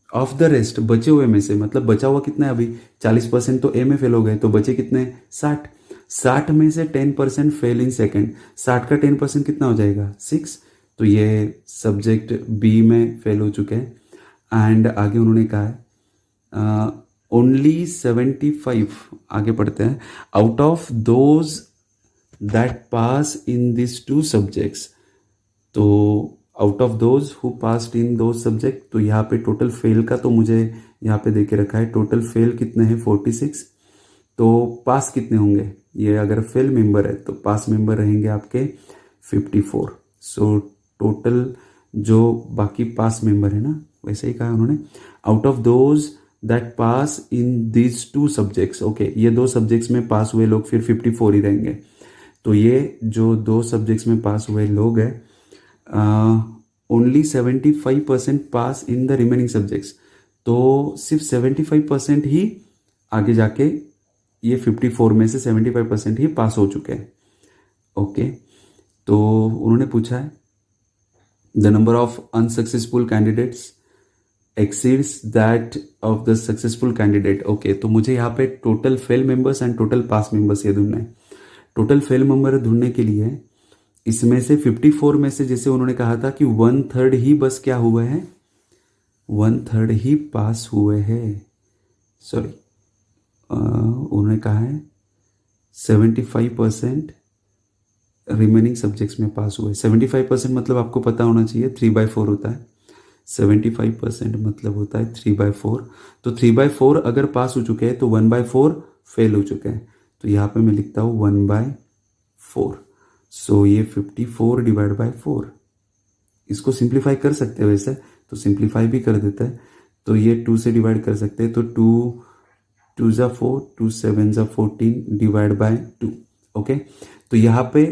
S1: ऑफ द रेस्ट, बचे हुए में से, मतलब बचा हुआ कितना है अभी 40% तो ए में फेल हो गए, तो बचे कितने 60 में से 10% फेल इन सेकेंड, 60 का 10% कितना हो जाएगा 6। तो ये सब्जेक्ट बी में फेल हो चुके हैं। एंड आगे उन्होंने कहा है ओनली 75, आगे पढ़ते हैं, out of those that pass in this 2 subjects. तो out of those who passed in दो सब्जेक्ट, तो यहाँ पे टोटल फेल का तो मुझे यहाँ पे दे के रखा है, टोटल फेल कितने हैं 46। तो पास कितने होंगे, ये अगर फेल मेंबर है तो पास मेंबर रहेंगे आपके 54। सो टोटल जो बाकी पास मेंबर है ना, वैसे ही कहा उन्होंने, out of those that pass in these 2 subjects. Okay, ये 2 सब्जेक्ट्स में पास हुए लोग फिर 54 ही रहेंगे। तो ये जो 2 सब्जेक्ट्स में पास हुए लोग हैं, only 75% pass in the remaining subjects. तो सिर्फ 75% ही आगे जाके ये 54 में से 75% ही पास हो चुके हैं। ओके, तो उन्होंने पूछा है the number of unsuccessful candidates exceeds that of the successful candidate. Okay, तो मुझे यहाँ पे total fail members and total pass members ये ढूंढना है। टोटल फेल मेंबर ढूंढने के लिए इसमें से 54 में से, जैसे उन्होंने कहा था कि 1/3 ही बस क्या हुए हैं, 1/3 ही पास हुए हैं। सॉरी, उन्होंने कहा है 75% रिमेनिंग सब्जेक्ट्स में पास हुए। 75% मतलब आपको पता होना चाहिए 3/4 होता है। 75% मतलब होता है 3/4। तो 3/4 अगर पास हो चुके हैं तो 1/4 फेल हो चुके हैं। तो यहाँ पे मैं लिखता हूँ 1/4। सो ये 54 डिवाइड बाय 4। इसको सिंप्लीफाई कर सकते हैं वैसे, तो सिंप्लीफाई भी कर देता है। तो ये 2 से डिवाइड कर सकते हैं, तो 2 ज़ा 4, 2 7 ज़ा 14 डिवाइड बाय 2। ओके, तो यहाँ पे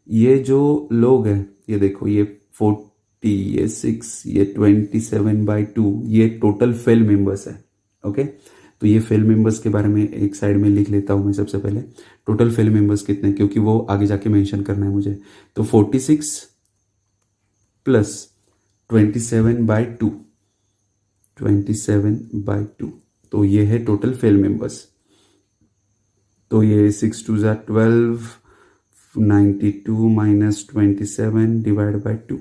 S1: ये जो लोग हैं, ये देखो, ये 40, ये 6, ये 27/2, ये टोटल फेल मेंबर्स है। ओके, तो ये फेल मेंबर्स के बारे में एक साइड में लिख लेता हूँ मैं सबसे पहले, टोटल फेल मेंबर्स कितने, क्योंकि वो आगे जाके मेंशन करना है मुझे। तो 46 प्लस 27/2, 27/2, तो ये है टोटल फेल मेंबर्स। तो ये 6 2 ज़ा 12, 92 माइनस 27 डिवाइड बाय 2।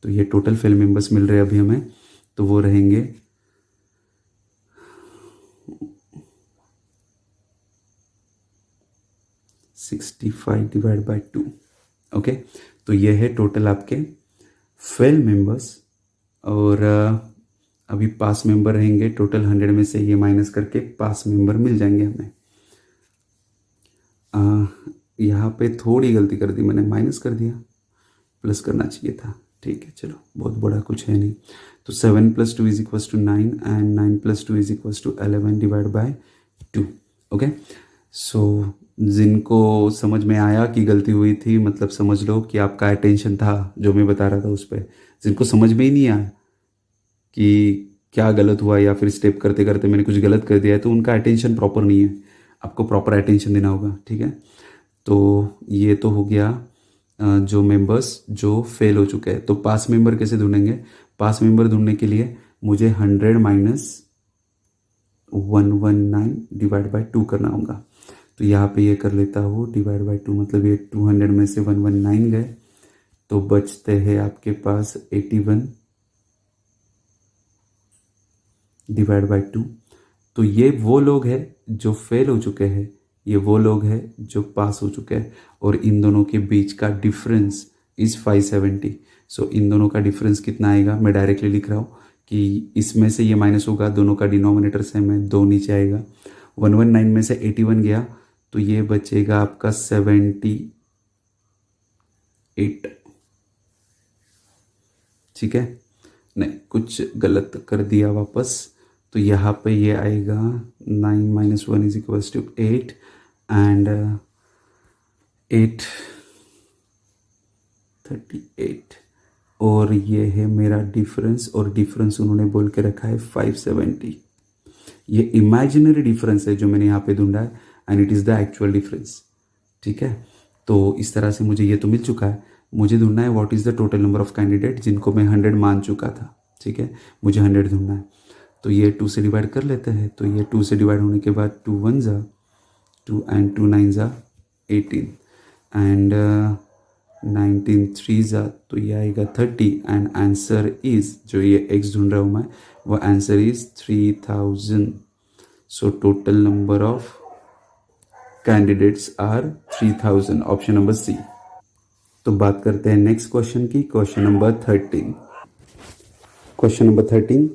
S1: तो ये टोटल फेल मेंबर्स मिल रहे हैं अभी हमें। तो वो रहेंगे 65 डिवाइड बाय 2। ओके, तो ये है टोटल आपके फेल मेंबर्स। और अभी पास मेंबर रहेंगे, टोटल 100 में से ये माइनस करके पास मेंबर मिल जाएंगे हमें। यहाँ पे थोड़ी गलती कर दी मैंने, माइनस कर दिया, प्लस करना चाहिए था। ठीक है, चलो, बहुत बड़ा कुछ है नहीं। तो 7 + 2 = 9 एंड 9 + 2 = 11 डिवाइड बाय 2। ओके, सो जिनको समझ में आया कि गलती हुई थी, मतलब समझ लो कि आपका अटेंशन था जो मैं बता रहा था उस पर। जिनको समझ में ही नहीं आया कि क्या गलत हुआ या फिर स्टेप करते करते मैंने कुछ गलत कर दिया है, तो उनका अटेंशन प्रॉपर नहीं है। आपको प्रॉपर अटेंशन देना होगा, ठीक है। तो ये तो हो गया जो मेंबर्स जो फेल हो चुके हैं। तो पास मेंबर कैसे ढूंढेंगे? पास मेंबर ढूंढने के लिए मुझे 100 माइनस 119 डिवाइड बाय 2 करना होगा। तो यहाँ पे ये कर लेता हूँ डिवाइड बाय 2, मतलब ये 200 में से 119 गए, तो बचते हैं आपके पास 81 डिवाइड बाय 2। तो ये वो लोग हैं जो फेल हो चुके हैं, ये वो लोग हैं जो पास हो चुके हैं, और इन दोनों के बीच का डिफरेंस इज़ 570। सो इन दोनों का डिफरेंस कितना आएगा, मैं डायरेक्टली लिख रहा हूँ कि इसमें से ये माइनस होगा, दोनों का डिनोमिनेटर सेम है, 2 नीचे आएगा। 119 में से 81 गया तो ये बचेगा आपका 78। ठीक है, नहीं कुछ गलत कर दिया वापस, तो यहाँ पे ये आएगा 9 - 1 इज इक्वल्स टू 8 एंड 838 और ये है मेरा डिफरेंस, और डिफरेंस उन्होंने बोल के रखा है 570। ये इमेजिनरी डिफरेंस है जो मैंने यहाँ पे ढूंढा है and it is the actual difference. ठीक है, तो इस तरह से मुझे ये तो मिल चुका है, मुझे ढूंढना है what is the total number of candidate जिनको मैं 100 मान चुका था। ठीक है, मुझे 100 ढूंढना है, तो ये 2 से डिवाइड कर लेते हैं। तो ये 2 से डिवाइड होने के बाद 2 1 जा 2 एंड 2 9 जा 18 एंड 19 3 जा, तो ये आएगा 30 एंड आंसर इज, जो ये x ढूंढ रहा हूँ मैं, वो answer is 3000। So total number of candidates are 3000, option number C. तो बात करते हैं नेक्स्ट क्वेश्चन की, question number 13। Question number 13,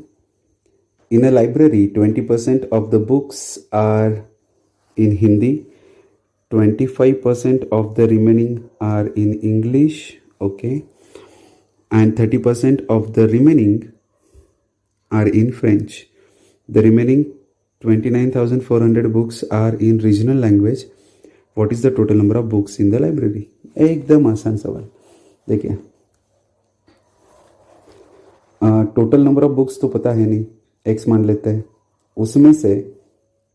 S1: in a library 20% of the books are in Hindi, 25% of the remaining are in English, okay, and 30% of the remaining are in French. The remaining 29,400 books are in regional language. What is the total number of books in the library? एकदम आसान सवाल। देखिए, total number of books तो पता है नहीं, x मान लेते हैं, उसमें से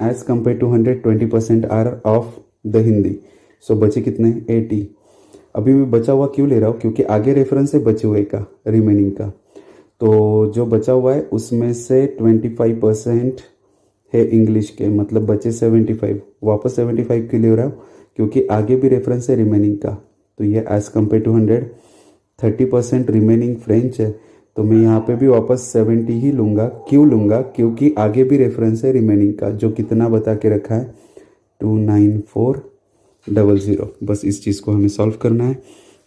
S1: as compare to 100 20% are of the Hindi. So बचे कितने, 80। अभी मैं बचा हुआ क्यों ले रहा हूँ, क्योंकि आगे रेफरेंस है बचे हुए का, रिमेनिंग का। तो जो बचा हुआ है उसमें से 25% है इंग्लिश के, मतलब बचे 75। वापस 75 क्यों ले रहा हूँ, क्योंकि आगे भी रेफरेंस है रिमेनिंग का। तो ये as compare to 100, 30% remaining French है, तो मैं यहाँ पे भी वापस 70 ही लूँगा। क्यों लूँगा, क्योंकि आगे भी रेफरेंस है रिमेनिंग का, जो कितना बता के रखा है 29400। बस इस चीज़ को हमें सॉल्व करना है,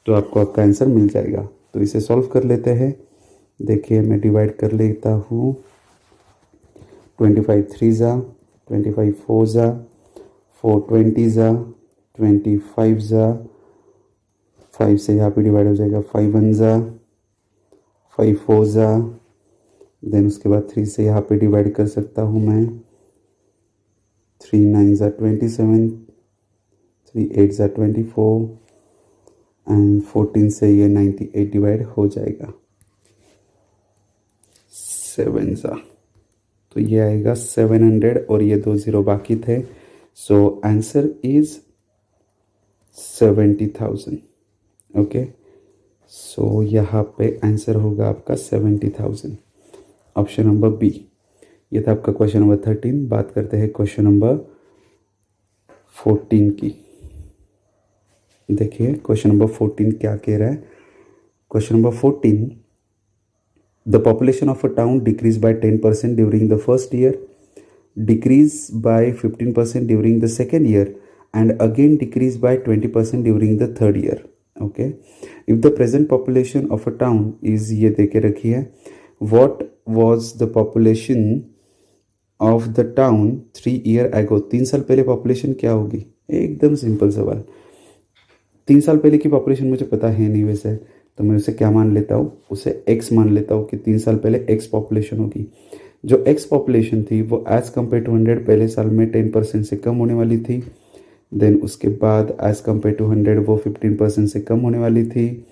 S1: तो आपको आपका आंसर मिल जाएगा। तो इसे सॉल्व कर लेते हैं। देखिए, मैं डिवाइड कर लेता हूँ, 25 3 जा 25 4 जा 4 20 जा 25 जा, 5 से यहाँ पे डिवाइड हो जाएगा, 5 1 जा 5 4 जा, देन उसके बाद 3 से यहाँ पे डिवाइड कर सकता हूँ मैं, 3 9 जा 27, 3 8 जा 24 एंड 14 से ये 98 डिवाइड हो जाएगा, 7 जा, तो ये आएगा 700 और ये 2 0 बाकी थे। सो आंसर इज 70,000। ओके, सो यहाँ पे आंसर होगा आपका 70,000, ऑप्शन नंबर बी। ये था आपका क्वेश्चन नंबर 13। बात करते हैं क्वेश्चन नंबर 14 की। देखिए, क्वेश्चन नंबर 14 क्या कह रहा है। Question number 14, the population of a town decrease by 10% during the first year, decrease by 15% during the second year, and again decrease by 20% during the third year. Okay, if the present population of a town is, ये देके रखी है, what was the population of the town 3 year ago? 3 साल पहले population क्या होगी, एकदम simple सवाल। 3 साल पहले की पॉपुलेशन मुझे पता है नहीं वैसे, तो मैं उसे क्या मान लेता हूँ, उसे x मान लेता हूँ कि 3 साल पहले x पॉपुलेशन होगी। जो x पॉपुलेशन थी वो एज कम्पेयर टू 100 पहले साल में 10% से कम होने वाली थी, देन उसके बाद एज कम्पेयर टू 100 वो 15% से कम होने वाली थी,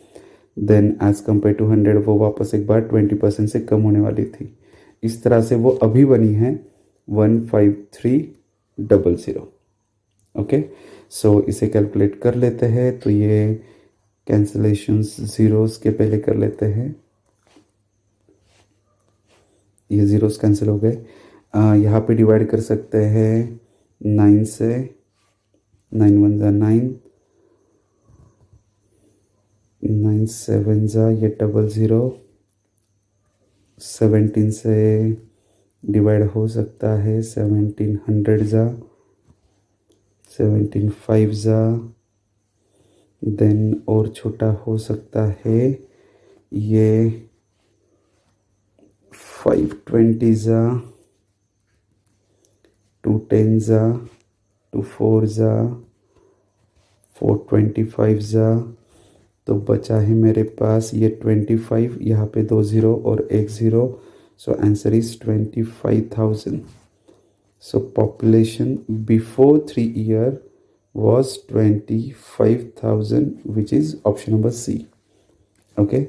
S1: देन एज कम्पेयर टू 100 वो वापस एक बार 20% से कम होने वाली थी। इस तरह से वो अभी बनी है 15300। ओके, सो इसे कैलकुलेट कर लेते हैं। तो ये कैंसलेशंस जीरोस के पहले कर लेते हैं, ये जीरोस कैंसिल हो गए। यहाँ पे डिवाइड कर सकते हैं 9 से, 9 1 जा 9, 9 7 जा ये 00, 17 से डिवाइड हो सकता है 1700 जा, 17 5 जा, देन और छोटा हो सकता है ये 520 ज़ा, 210 ज़ा, 24 ज़ा, 425 ज़ा। तो बचा है मेरे पास ये 25, यहाँ पे 2 ज़ीरो और 1 zero. So answer is 25,000. So population before 3 year was 25,000, which is option number C. Okay,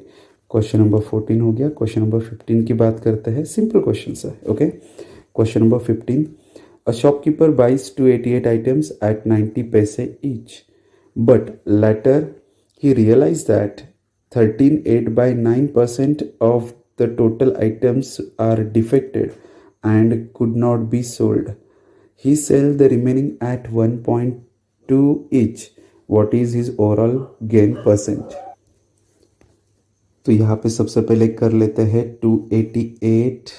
S1: question number 14 हो गया। क्वेश्चन नंबर 15 की बात करते हैं। सिंपल क्वेश्चन है। Okay, question number 15, a shopkeeper buys 288 items at 90 पैसे each, but later he realized that 13.8/9% of the total items are defected and could not be sold. He sells the remaining at 1.2 each. What is his overall gain percent? तो यहाँ पे सबसे पहले कर लेते हैं 288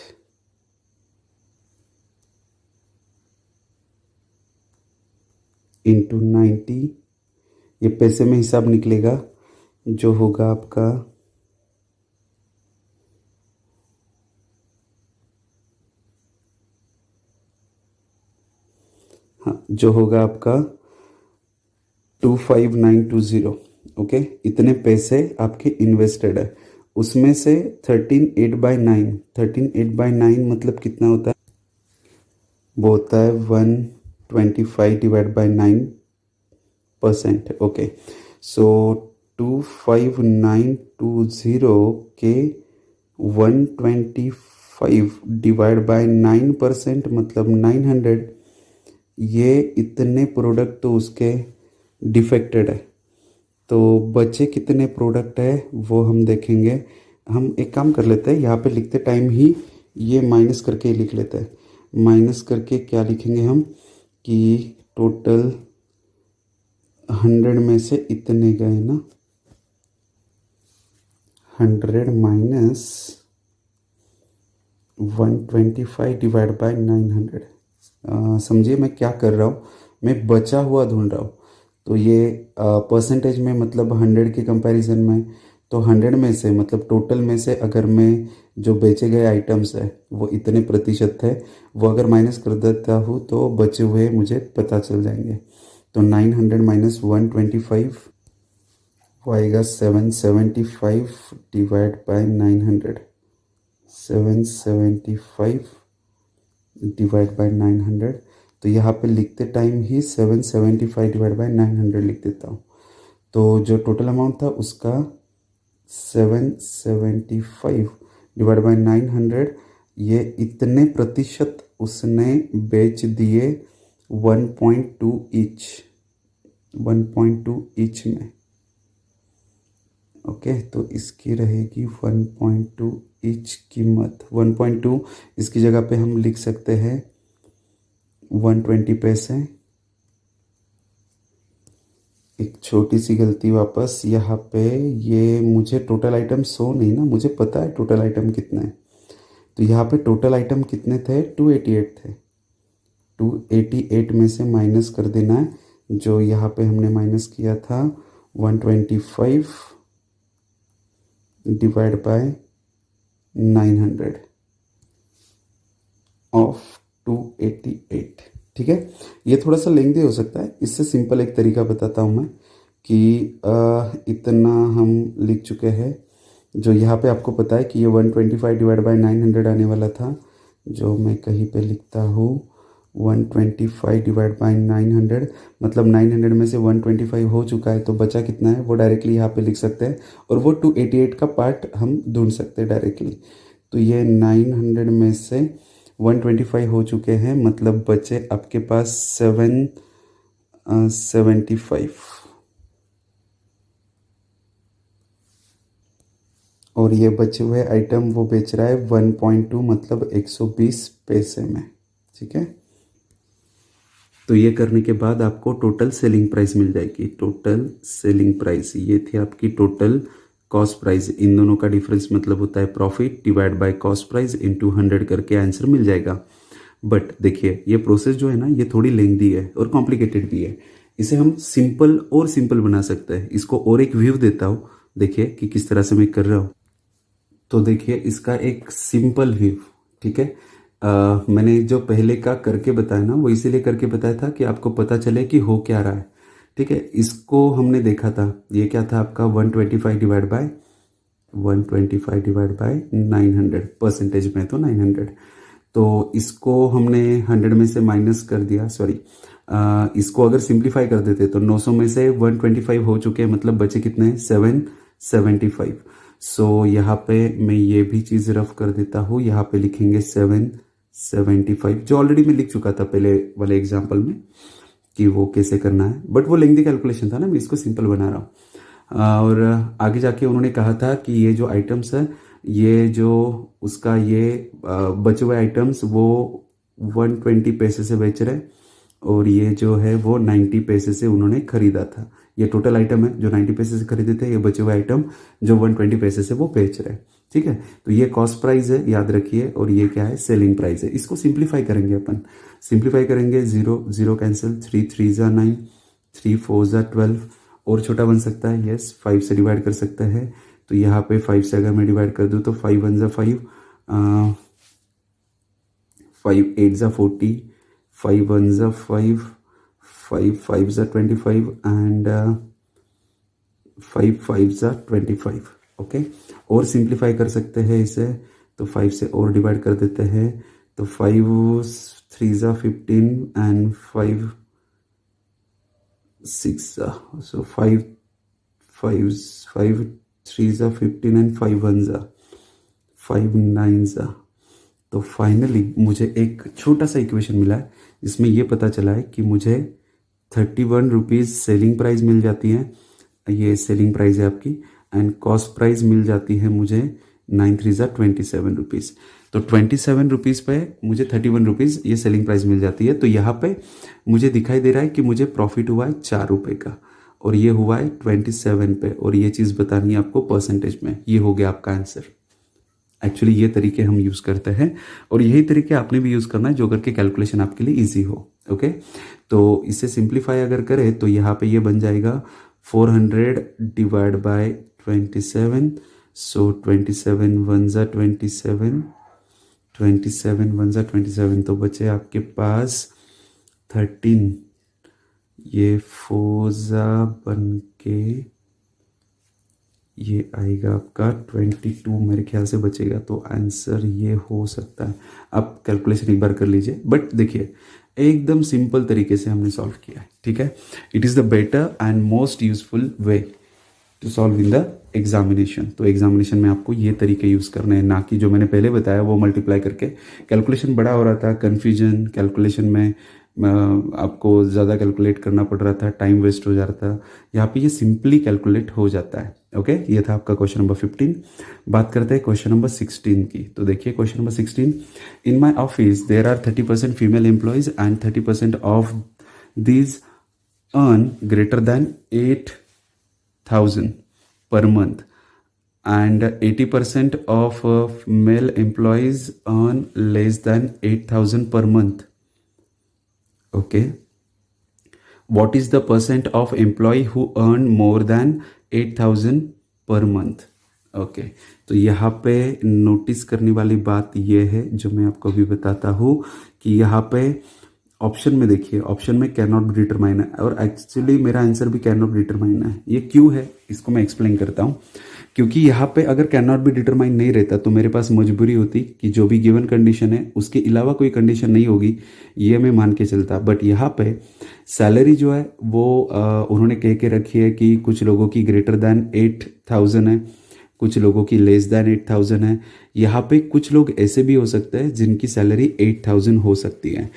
S1: into 90। ये पैसे में हिसाब निकलेगा, जो होगा आपका जो होगा आपका 25920। ओके, इतने पैसे आपके इन्वेस्टेड है, उसमें से 13.8/9 मतलब कितना होता है? वो होता है 125 डिवाइड बाई 9%। ओके, सो 25920 के 125 डिवाइड बाई 9% मतलब 900। ये इतने प्रोडक्ट तो उसके डिफेक्टेड है, तो बचे कितने प्रोडक्ट है वो हम देखेंगे। हम एक काम कर लेते हैं, यहाँ पे लिखते टाइम ही ये माइनस करके ही लिख लेते हैं। माइनस करके क्या लिखेंगे हम कि टोटल 100 में से इतने गए ना, 100 माइनस 125 डिवाइड बाय 900। समझिए मैं क्या कर रहा हूँ, मैं बचा हुआ ढूंढ रहा हूँ। तो ये परसेंटेज में मतलब 100 के कंपैरिजन में, तो 100 में से मतलब टोटल में से अगर मैं जो बेचे गए आइटम्स है वो इतने प्रतिशत थे, वो अगर माइनस कर देता हूँ तो बचे हुए मुझे पता चल जाएंगे। तो 900 माइनस 125 वो आएगा 775 डिवाइड बाय 900। 775 divide by 900। तो यहाँ पे लिखते टाइम ही 775 डिवाइड बाय 900 लिख देता हूँ। तो जो टोटल अमाउंट था उसका 775 डिवाइड बाय 900, ये इतने प्रतिशत उसने बेच दिए 1.2 ईच, 1.2 ईच में। ओके, तो इसकी रहेगी 1.2 ईच कीमत। 1.2 इसकी जगह पे हम लिख सकते हैं 120 पैसे। एक छोटी सी गलती वापस यहाँ पे, ये मुझे टोटल आइटम शो नहीं ना, मुझे पता है टोटल आइटम कितने हैं। तो यहाँ पे टोटल आइटम कितने थे? 288 थे। 288 में से माइनस कर देना है, जो यहाँ पे हमने माइनस किया था 125 डिवाइड बाय 900 ऑफ 288। ठीक है, ये थोड़ा सा लेंथी हो सकता है, इससे सिंपल एक तरीका बताता हूँ मैं कि इतना हम लिख चुके हैं। जो यहाँ पे आपको पता है कि ये 125 डिवाइड बाय 900 आने वाला था, जो मैं कहीं पे लिखता हूँ 125 डिवाइड बाय 900 मतलब 900 में से 125 हो चुका है, तो बचा कितना है वो डायरेक्टली यहाँ पे लिख सकते हैं, और वो 288 का पार्ट हम ढूंढ सकते हैं डायरेक्टली। तो ये 900 में से 125 हो चुके हैं, मतलब बचे आपके पास 775, और ये बचे हुए आइटम वो बेच रहा है 1.2 मतलब 120 पैसे में। ठीक है, तो ये करने के बाद आपको टोटल सेलिंग प्राइस मिल जाएगी। टोटल सेलिंग प्राइस ये थी आपकी टोटल कॉस्ट प्राइस। इन दोनों का डिफरेंस मतलब होता है profit divide by cost price into 100 करके आंसर मिल जाएगा। बट देखिए ये प्रोसेस जो है ना, ये थोड़ी लेंथी है और कॉम्प्लिकेटेड भी है। इसे हम सिंपल और सिंपल बना सकते हैं। इसको और एक व्यू देता हूँ, देखिए कि किस तरह से मैं कर रहा हूँ। तो देखिए इसका एक सिंपल व्यू, ठीक है। मैंने जो पहले का करके बताया ना, वो इसीलिए करके बताया था कि आपको पता चले कि हो क्या रहा है, ठीक है। इसको हमने देखा था, ये क्या था आपका 125 डिवाइड बाय 900, परसेंटेज में तो 900। तो इसको हमने 100 में से माइनस कर दिया, सॉरी, इसको अगर सिंप्लीफाई कर देते तो 900 में से 125 हो चुके हैं, मतलब बचे कितने, 775। सो यहाँ पे मैं ये भी चीज़ रफ कर देता हूँ, यहाँ पे लिखेंगे 775, जो ऑलरेडी मैं लिख चुका था पहले वाले एग्जाम्पल में कि वो कैसे करना है, बट वो लेंथी कैलकुलेशन था ना, मैं इसको सिंपल बना रहा हूँ। और आगे जाके उन्होंने कहा था कि ये जो आइटम्स है, ये जो उसका ये बचे हुए आइटम्स वो 120 पैसे से बेच रहे, और ये जो है वो 90 पैसे से उन्होंने खरीदा था। ये टोटल आइटम है जो 90 पैसे से खरीदे थे, ये बचे हुए आइटम जो 120 पैसे से वो बेच रहे हैं, ठीक है। तो ये कॉस्ट प्राइस है, याद रखिए, और ये क्या है, सेलिंग प्राइस है। इसको सिंप्लीफाई करेंगे अपन, सिंप्लीफाई करेंगे, 0 0 कैंसिल, 3 3 ज़ा 9, 3 4 ज़ा 12, और छोटा बन सकता है, यस, 5 से डिवाइड कर सकते हैं। तो यहाँ पे 5 से अगर मैं डिवाइड कर दूँ तो 5 1 ज़ा 5, 5 8 ज़ा 40, 5 1 ज़ा 5, 5 5 ज़ा 25, एंड 5 5 ज़ा 25, ओके। और सिंप्लीफाई कर सकते हैं इसे, तो 5 से और डिवाइड कर देते हैं, तो 5 3 ज़ा 15, एंड 5 6 ज़ा, सो 5 5 5 3 ज़ा 15, एंड 5 1 ज़ा 5 9 ज़ा। तो फाइनली मुझे एक छोटा सा इक्वेशन मिला है जिसमें ये पता चला है कि मुझे 31 रुपीज़ सेलिंग प्राइस मिल जाती है, ये सेलिंग प्राइस है आपकी, एंड कॉस्ट प्राइस मिल जाती है मुझे 9 3 ज़ा 27 रुपीज़। तो 27 रुपीज़ पे मुझे 31 रुपीज़ ये सेलिंग प्राइस मिल जाती है। तो यहाँ पे मुझे दिखाई दे रहा है कि मुझे प्रॉफिट हुआ है 4 रुपये का, और ये हुआ है 27 पे, और ये चीज़ बतानी है आपको परसेंटेज में। ये हो गया आपका आंसर। एक्चुअली ये तरीके हम यूज़ करते हैं, और यही तरीके आपने भी यूज़ करना है जो करके कैलकुलेशन आपके लिए इजी हो, ओके। तो इसे सिंप्लीफाई अगर करें तो यहाँ पे ये बन जाएगा 400 डिवाइड बाय 27, सो 27 1 ज़ा 27, 27 1 ज़ा 27, तो बचे आपके पास 13, ये 4 ज़ा बन के ये आएगा आपका 22 मेरे ख्याल से बचेगा। तो आंसर ये हो सकता है, आप कैलकुलेशन एक बार कर लीजिए, बट देखिए एकदम सिंपल तरीके से हमने सॉल्व किया है, ठीक है। It is the better and most useful way to solve in the examination. तो एग्जामिनेशन में आपको ये तरीके यूज़ करने हैं, ना कि जो मैंने पहले बताया वो मल्टीप्लाई करके। कैलकुलेशन बड़ा हो रहा था, कन्फ्यूजन कैलकुलेशन में आपको ज़्यादा कैलकुलेट करना पड़ रहा था, टाइम वेस्ट हो जा रहा था। यहाँ पे ये सिंपली कैलकुलेट हो जाता है, ओके। ये था आपका क्वेश्चन नंबर 15। बात करते हैं क्वेश्चन नंबर 16 की। तो देखिए question number 16, in my office there are 30% female employees and 30% of these earn greater than 8,000 per month, and 80% of male employees earn less than 8,000 per month. Okay. What is the percent of employee who earn more than 8,000 per month? Okay तो यहाँ पे notice करने वाली बात ये है जो मैं आपको अभी बताता हूँ कि यहाँ पे ऑप्शन में देखिए, ऑप्शन में कैन नॉट बी डिटरमाइन है, और एक्चुअली मेरा आंसर भी कैन नॉट बी डिटरमाइन है। ये क्यों है इसको मैं एक्सप्लेन करता हूँ। क्योंकि यहाँ पे अगर कैन नॉट बी डिटरमाइन नहीं रहता तो मेरे पास मजबूरी होती कि जो भी गिवन कंडीशन है उसके अलावा कोई कंडीशन नहीं होगी, ये मैं मान के चलता। बट यहाँ पे सैलरी जो है वो उन्होंने कह के रखी है कि कुछ लोगों की ग्रेटर दैन 8,000 है, कुछ लोगों की लेस दैन 8,000 है। यहाँ पे कुछ लोग ऐसे भी हो सकते हैं जिनकी सैलरी 8,000 हो सकती है,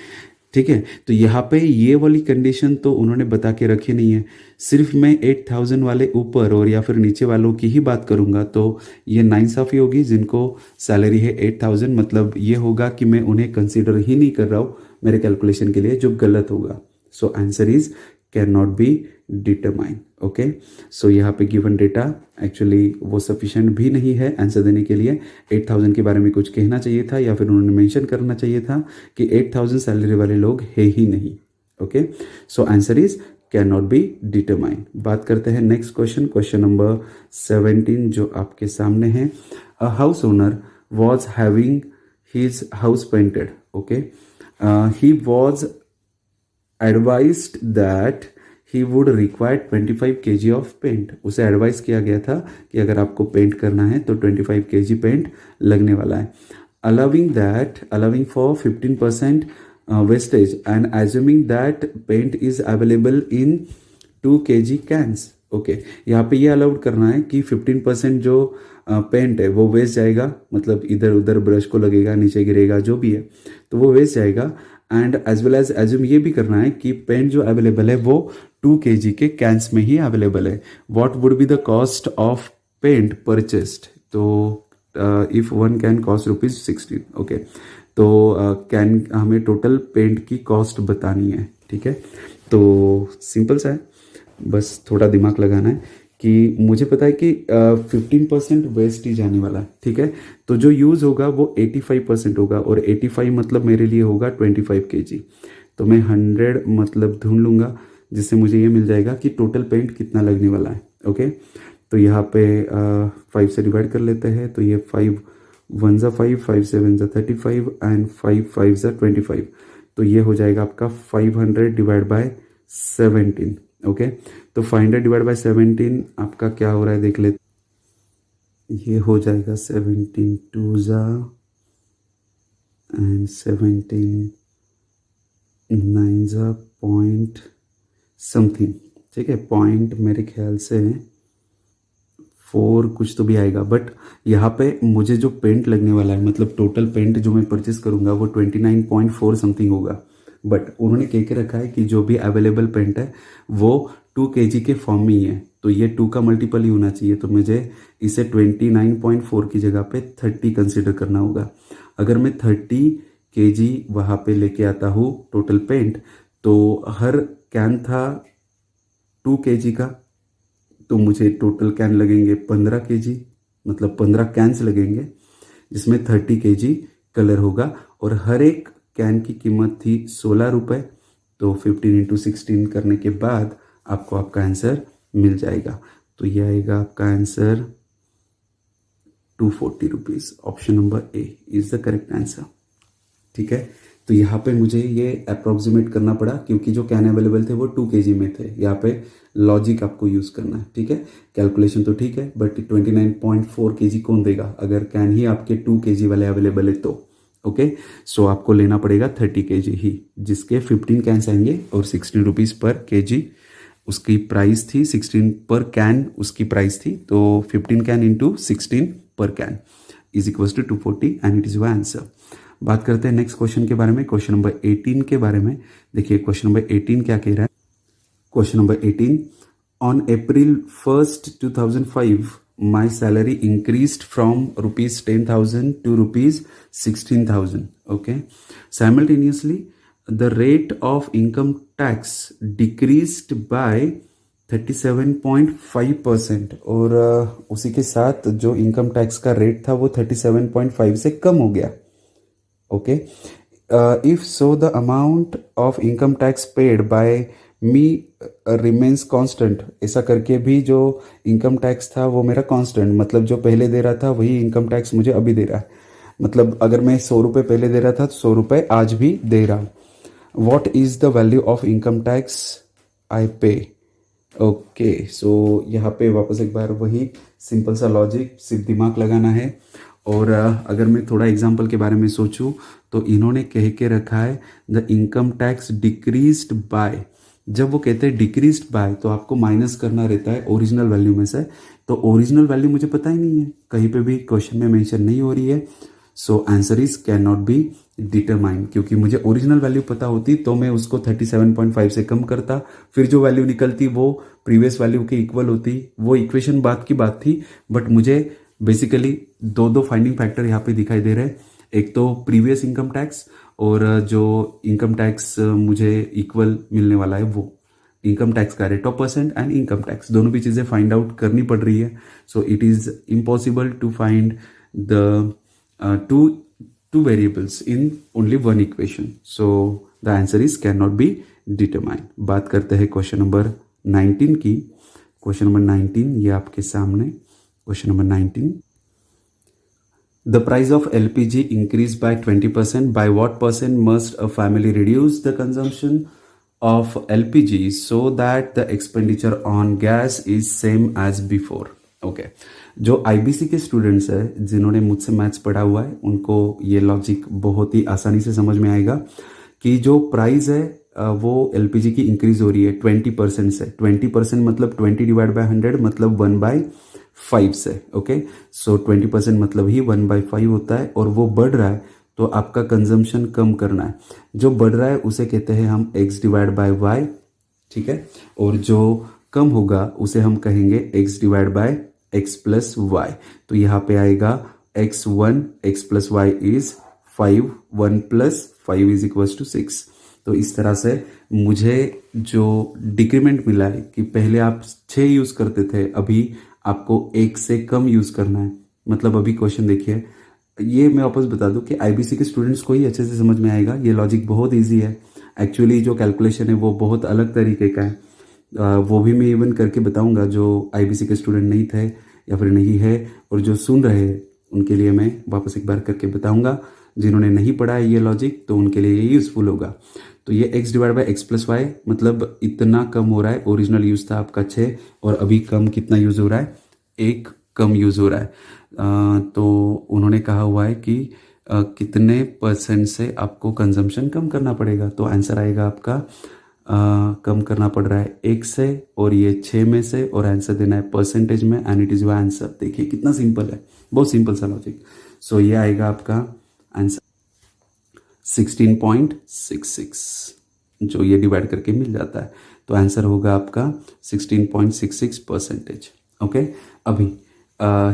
S1: ठीक है। तो यहाँ पे ये वाली कंडीशन तो उन्होंने बता के रखी नहीं है। सिर्फ मैं 8,000 वाले ऊपर और या फिर नीचे वालों की ही बात करूँगा तो ये नाइंसाफ़ी होगी। जिनको सैलरी है 8,000, मतलब ये होगा कि मैं उन्हें कंसीडर ही नहीं कर रहा हूँ मेरे कैलकुलेशन के लिए, जो गलत होगा। So answer is can not be determine, okay. So यहाँ पे गिवन डेटा एक्चुअली वो सफिशिएंट भी नहीं है आंसर देने के लिए। 8,000 के बारे में कुछ कहना चाहिए था या फिर उन्होंने मेंशन करना चाहिए था कि 8,000 सैलरी वाले लोग है ही नहीं, okay. So answer is can not be determine. बात करते हैं नेक्स्ट क्वेश्चन, क्वेश्चन नंबर 17 जो आपके सामने है। A house owner was having his house painted, okay, he was advised that he would require 25 kg of paint. उसे advice किया गया था कि अगर आपको पेंट करना है तो 25 kg पेंट लगने वाला है। allowing for 15% wastage and assuming that paint is available in 2 kg cans, okay यहाँ पे ये अलाउड करना है कि 15% जो पेंट है वो वेस्ट जाएगा, मतलब इधर उधर ब्रश को लगेगा, नीचे गिरेगा, जो भी है तो वो वेस्ट जाएगा। And as well as assume ये भी करना है कि पेंट जो अवेलेबल है वो 2 kg के कैंस में ही अवेलेबल है। What would be the cost of paint purchased, तो if one can cost ₹16, okay, तो कैन हमें टोटल पेंट की कॉस्ट बतानी है, ठीक है। तो सिंपल सा है, बस थोड़ा दिमाग लगाना है कि मुझे पता है कि 15% वेस्ट ही जाने वाला है, ठीक है। तो जो यूज़ होगा वो 85% होगा, और 85 मतलब मेरे लिए होगा 25 kg। तो मैं 100 मतलब ढूंढ लूँगा, जिससे मुझे ये मिल जाएगा कि टोटल पेंट कितना लगने वाला है, ओके। तो यहाँ पे 5 से डिवाइड कर लेते हैं, तो ये 5 1 ज़ा 5, 5 7 ज़ा 35 एंड 5 5 ज़ा 25। तो ये हो जाएगा आपका 500 डिवाइड बाय 17, ओके। तो 500 डिवाइड बाय 17 आपका क्या हो रहा है देख लेते, ये हो जाएगा 17 2 ज़ा एंड 17 9 ज़ा पॉइंट समथिंग, ठीक है। पॉइंट मेरे ख्याल से 4 कुछ तो भी आएगा, बट यहाँ पे मुझे जो पेंट लगने वाला है, मतलब टोटल पेंट जो मैं परचेस करूँगा वो 29.4 समथिंग होगा। बट उन्होंने कह के रखा है कि जो भी अवेलेबल पेंट है वो 2 kg के फॉर्म में ही है, तो ये 2 का मल्टीपल ही होना चाहिए। तो मुझे इसे 29.4 की जगह पे 30 कंसिडर करना होगा। अगर मैं 30 kg वहाँ पे लेके आता हूँ टोटल पेंट, तो हर कैन था 2 kg का, तो मुझे टोटल कैन लगेंगे 15 kg, मतलब 15 कैंस लगेंगे, जिसमें 30 kg कलर होगा। और हर एक कैन की कीमत थी 16 रुपये, तो 15 × 16 करने के बाद आपको आपका आंसर मिल जाएगा। तो ये आएगा आपका answer 240 rupees. Option number A is the correct answer, ठीक है। तो यहाँ पे मुझे ये अप्रॉक्सीमेट करना पड़ा क्योंकि जो कैन अवेलेबल थे वो 2 kg में थे। यहाँ पे लॉजिक आपको यूज़ करना है, ठीक है। कैलकुलेशन तो ठीक है, बट 29.4 kg कौन देगा अगर कैन ही आपके 2 kg वाले अवेलेबल है तो, ओके। सो आपको लेना पड़ेगा 30 kg ही, जिसके 15 कैंस आएंगे और 16 रुपीज़ पर kg उसकी प्राइस थी। 16 पर कैन उसकी प्राइस थी, तो 15 can into 16 per can is equals to 240 and it is your answer. बात करते हैं नेक्स्ट क्वेश्चन के बारे में, क्वेश्चन नंबर 18 के बारे में। देखिए क्वेश्चन नंबर 18 क्या कह रहा है। Question number 18, on April 1st 2005 my salary increased from ₹10,000 to ₹16,000, okay. Simultaneously the rate of income tax decreased by 37.5%, और उसी के साथ जो इनकम टैक्स का रेट था वो 37.5 से कम हो गया, okay. If so the amount of income tax paid by me remains constant, ऐसा करके भी जो इनकम टैक्स था वो मेरा कांस्टेंट, मतलब जो पहले दे रहा था वही इनकम टैक्स मुझे अभी दे रहा है। मतलब अगर मैं 100 रुपये पहले दे रहा था तो 100 रुपये आज भी दे रहा हूँ। What is the value of income tax I पे, ओके। सो यहाँ पे वापस एक बार वही सिंपल सा लॉजिक, सिर्फ दिमाग लगाना है। और अगर मैं थोड़ा एग्जाम्पल के बारे में सोचूं तो इन्होंने कह के रखा है the income tax decreased bye. जब वो कहते हैं डिक्रीज्ड बाय तो आपको माइनस करना रहता है ओरिजिनल वैल्यू में से, तो ओरिजिनल वैल्यू मुझे पता ही नहीं है, कहीं पे भी क्वेश्चन में मेंशन नहीं हो रही है। सो answer is can not be determine, क्योंकि मुझे ओरिजिनल वैल्यू पता होती तो मैं उसको 37.5 से कम करता, फिर जो वैल्यू निकलती वो प्रीवियस वैल्यू के इक्वल होती। वो इक्वेशन बात की बात थी, बट मुझे बेसिकली दो फाइंडिंग फैक्टर यहाँ पे दिखाई दे रहे हैं। एक तो प्रीवियस इनकम टैक्स, और जो इनकम टैक्स मुझे इक्वल मिलने वाला है वो इनकम टैक्स का rate of percent and income tax, दोनों भी चीज़ें फाइंड आउट करनी पड़ रही है। So it is impossible to find the two variables in only one equation. So the answer is cannot be determine. बात करते हैं क्वेश्चन नंबर 19 की। क्वेश्चन नंबर 19 ये आपके सामने question number 19। The price of LPG increased by 20%. By what percent must a family reduce the consumption of LPG so that the expenditure on gas is same as before? Okay. जो IBC के students हैं जिन्होंने मुझसे maths पढ़ा हुआ है उनको ये लॉजिक बहुत ही आसानी से समझ में आएगा कि जो प्राइस है वो LPG की इंक्रीज हो रही है 20% से। 20% मतलब 20 डिवाइड बाय 100 मतलब 1/5 से। ओके, सो 20% मतलब ही 1/5 होता है और वो बढ़ रहा है तो आपका कंजम्पशन कम करना है। जो बढ़ रहा है उसे कहते हैं हम x डिवाइड बाय y, ठीक है, और जो कम होगा उसे हम कहेंगे x divide by x plus y. तो यहाँ पे आएगा x1 x plus y is 5, 1 plus 5 is equal to 6। तो इस तरह से मुझे जो डिक्रीमेंट मिला है कि पहले आप 6 यूज करते थे, अभी आपको 1 से कम यूज करना है। मतलब अभी क्वेश्चन देखिए, ये मैं वापस बता दूं कि आईबीसी के स्टूडेंट्स को ही अच्छे से समझ में आएगा। ये लॉजिक बहुत इजी है। एक्चुअली जो कैलकुलेशन है वो बहुत अलग तरीके का है। वो भी मैं इवन करके बताऊंगा जो आईबीसी के स्टूडेंट नहीं थे या फिर नहीं है और जो सुन रहे हैं उनके लिए मैं वापस एक बार करके बताऊंगा। जिन्होंने नहीं पढ़ा है ये लॉजिक तो उनके लिए ये यूजफुल होगा। तो ये x divide by x plus y मतलब इतना कम हो रहा है। ओरिजिनल यूज था आपका 6 और अभी कम कितना यूज हो रहा है, 1 कम यूज हो रहा है। तो उन्होंने कहा हुआ है कि कितने परसेंट से आपको कंजम्पशन कम करना पड़ेगा। तो आंसर आएगा आपका कम करना पड़ रहा है 1 से और ये 6 में से, और आंसर देना है परसेंटेज में and it is your answer. देखिए कितना सिंपल है, बहुत सिंपल सा लॉजिक। सो ये आएगा आपका आंसर 16.66, जो ये डिवाइड करके मिल जाता है। तो आंसर होगा आपका 16.66%। ओके, अभी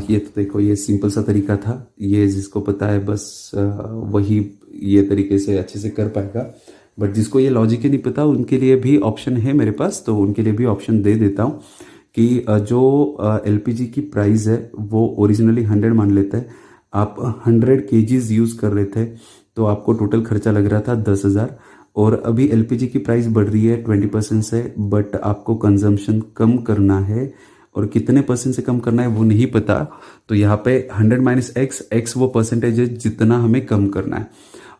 S1: ये तो देखो ये सिंपल सा तरीका था। ये जिसको पता है बस वही ये तरीके से अच्छे से कर पाएगा, बट जिसको ये लॉजिक ही नहीं पता उनके लिए भी ऑप्शन है मेरे पास। तो उनके लिए भी ऑप्शन दे देता हूँ कि जो एलपीजी की प्राइस है वो ओरिजिनली 100 मान लेते हैं। आप 100 kgs यूज़ कर रहे थे तो आपको टोटल खर्चा लग रहा था 10,000, और अभी एलपीजी की प्राइस बढ़ रही है 20% से, बट आपको कंजम्पशन कम करना है और कितने परसेंट से कम करना है वो नहीं पता। तो यहाँ पे 100 माइनस एक्स वो परसेंटेज है जितना हमें कम करना है,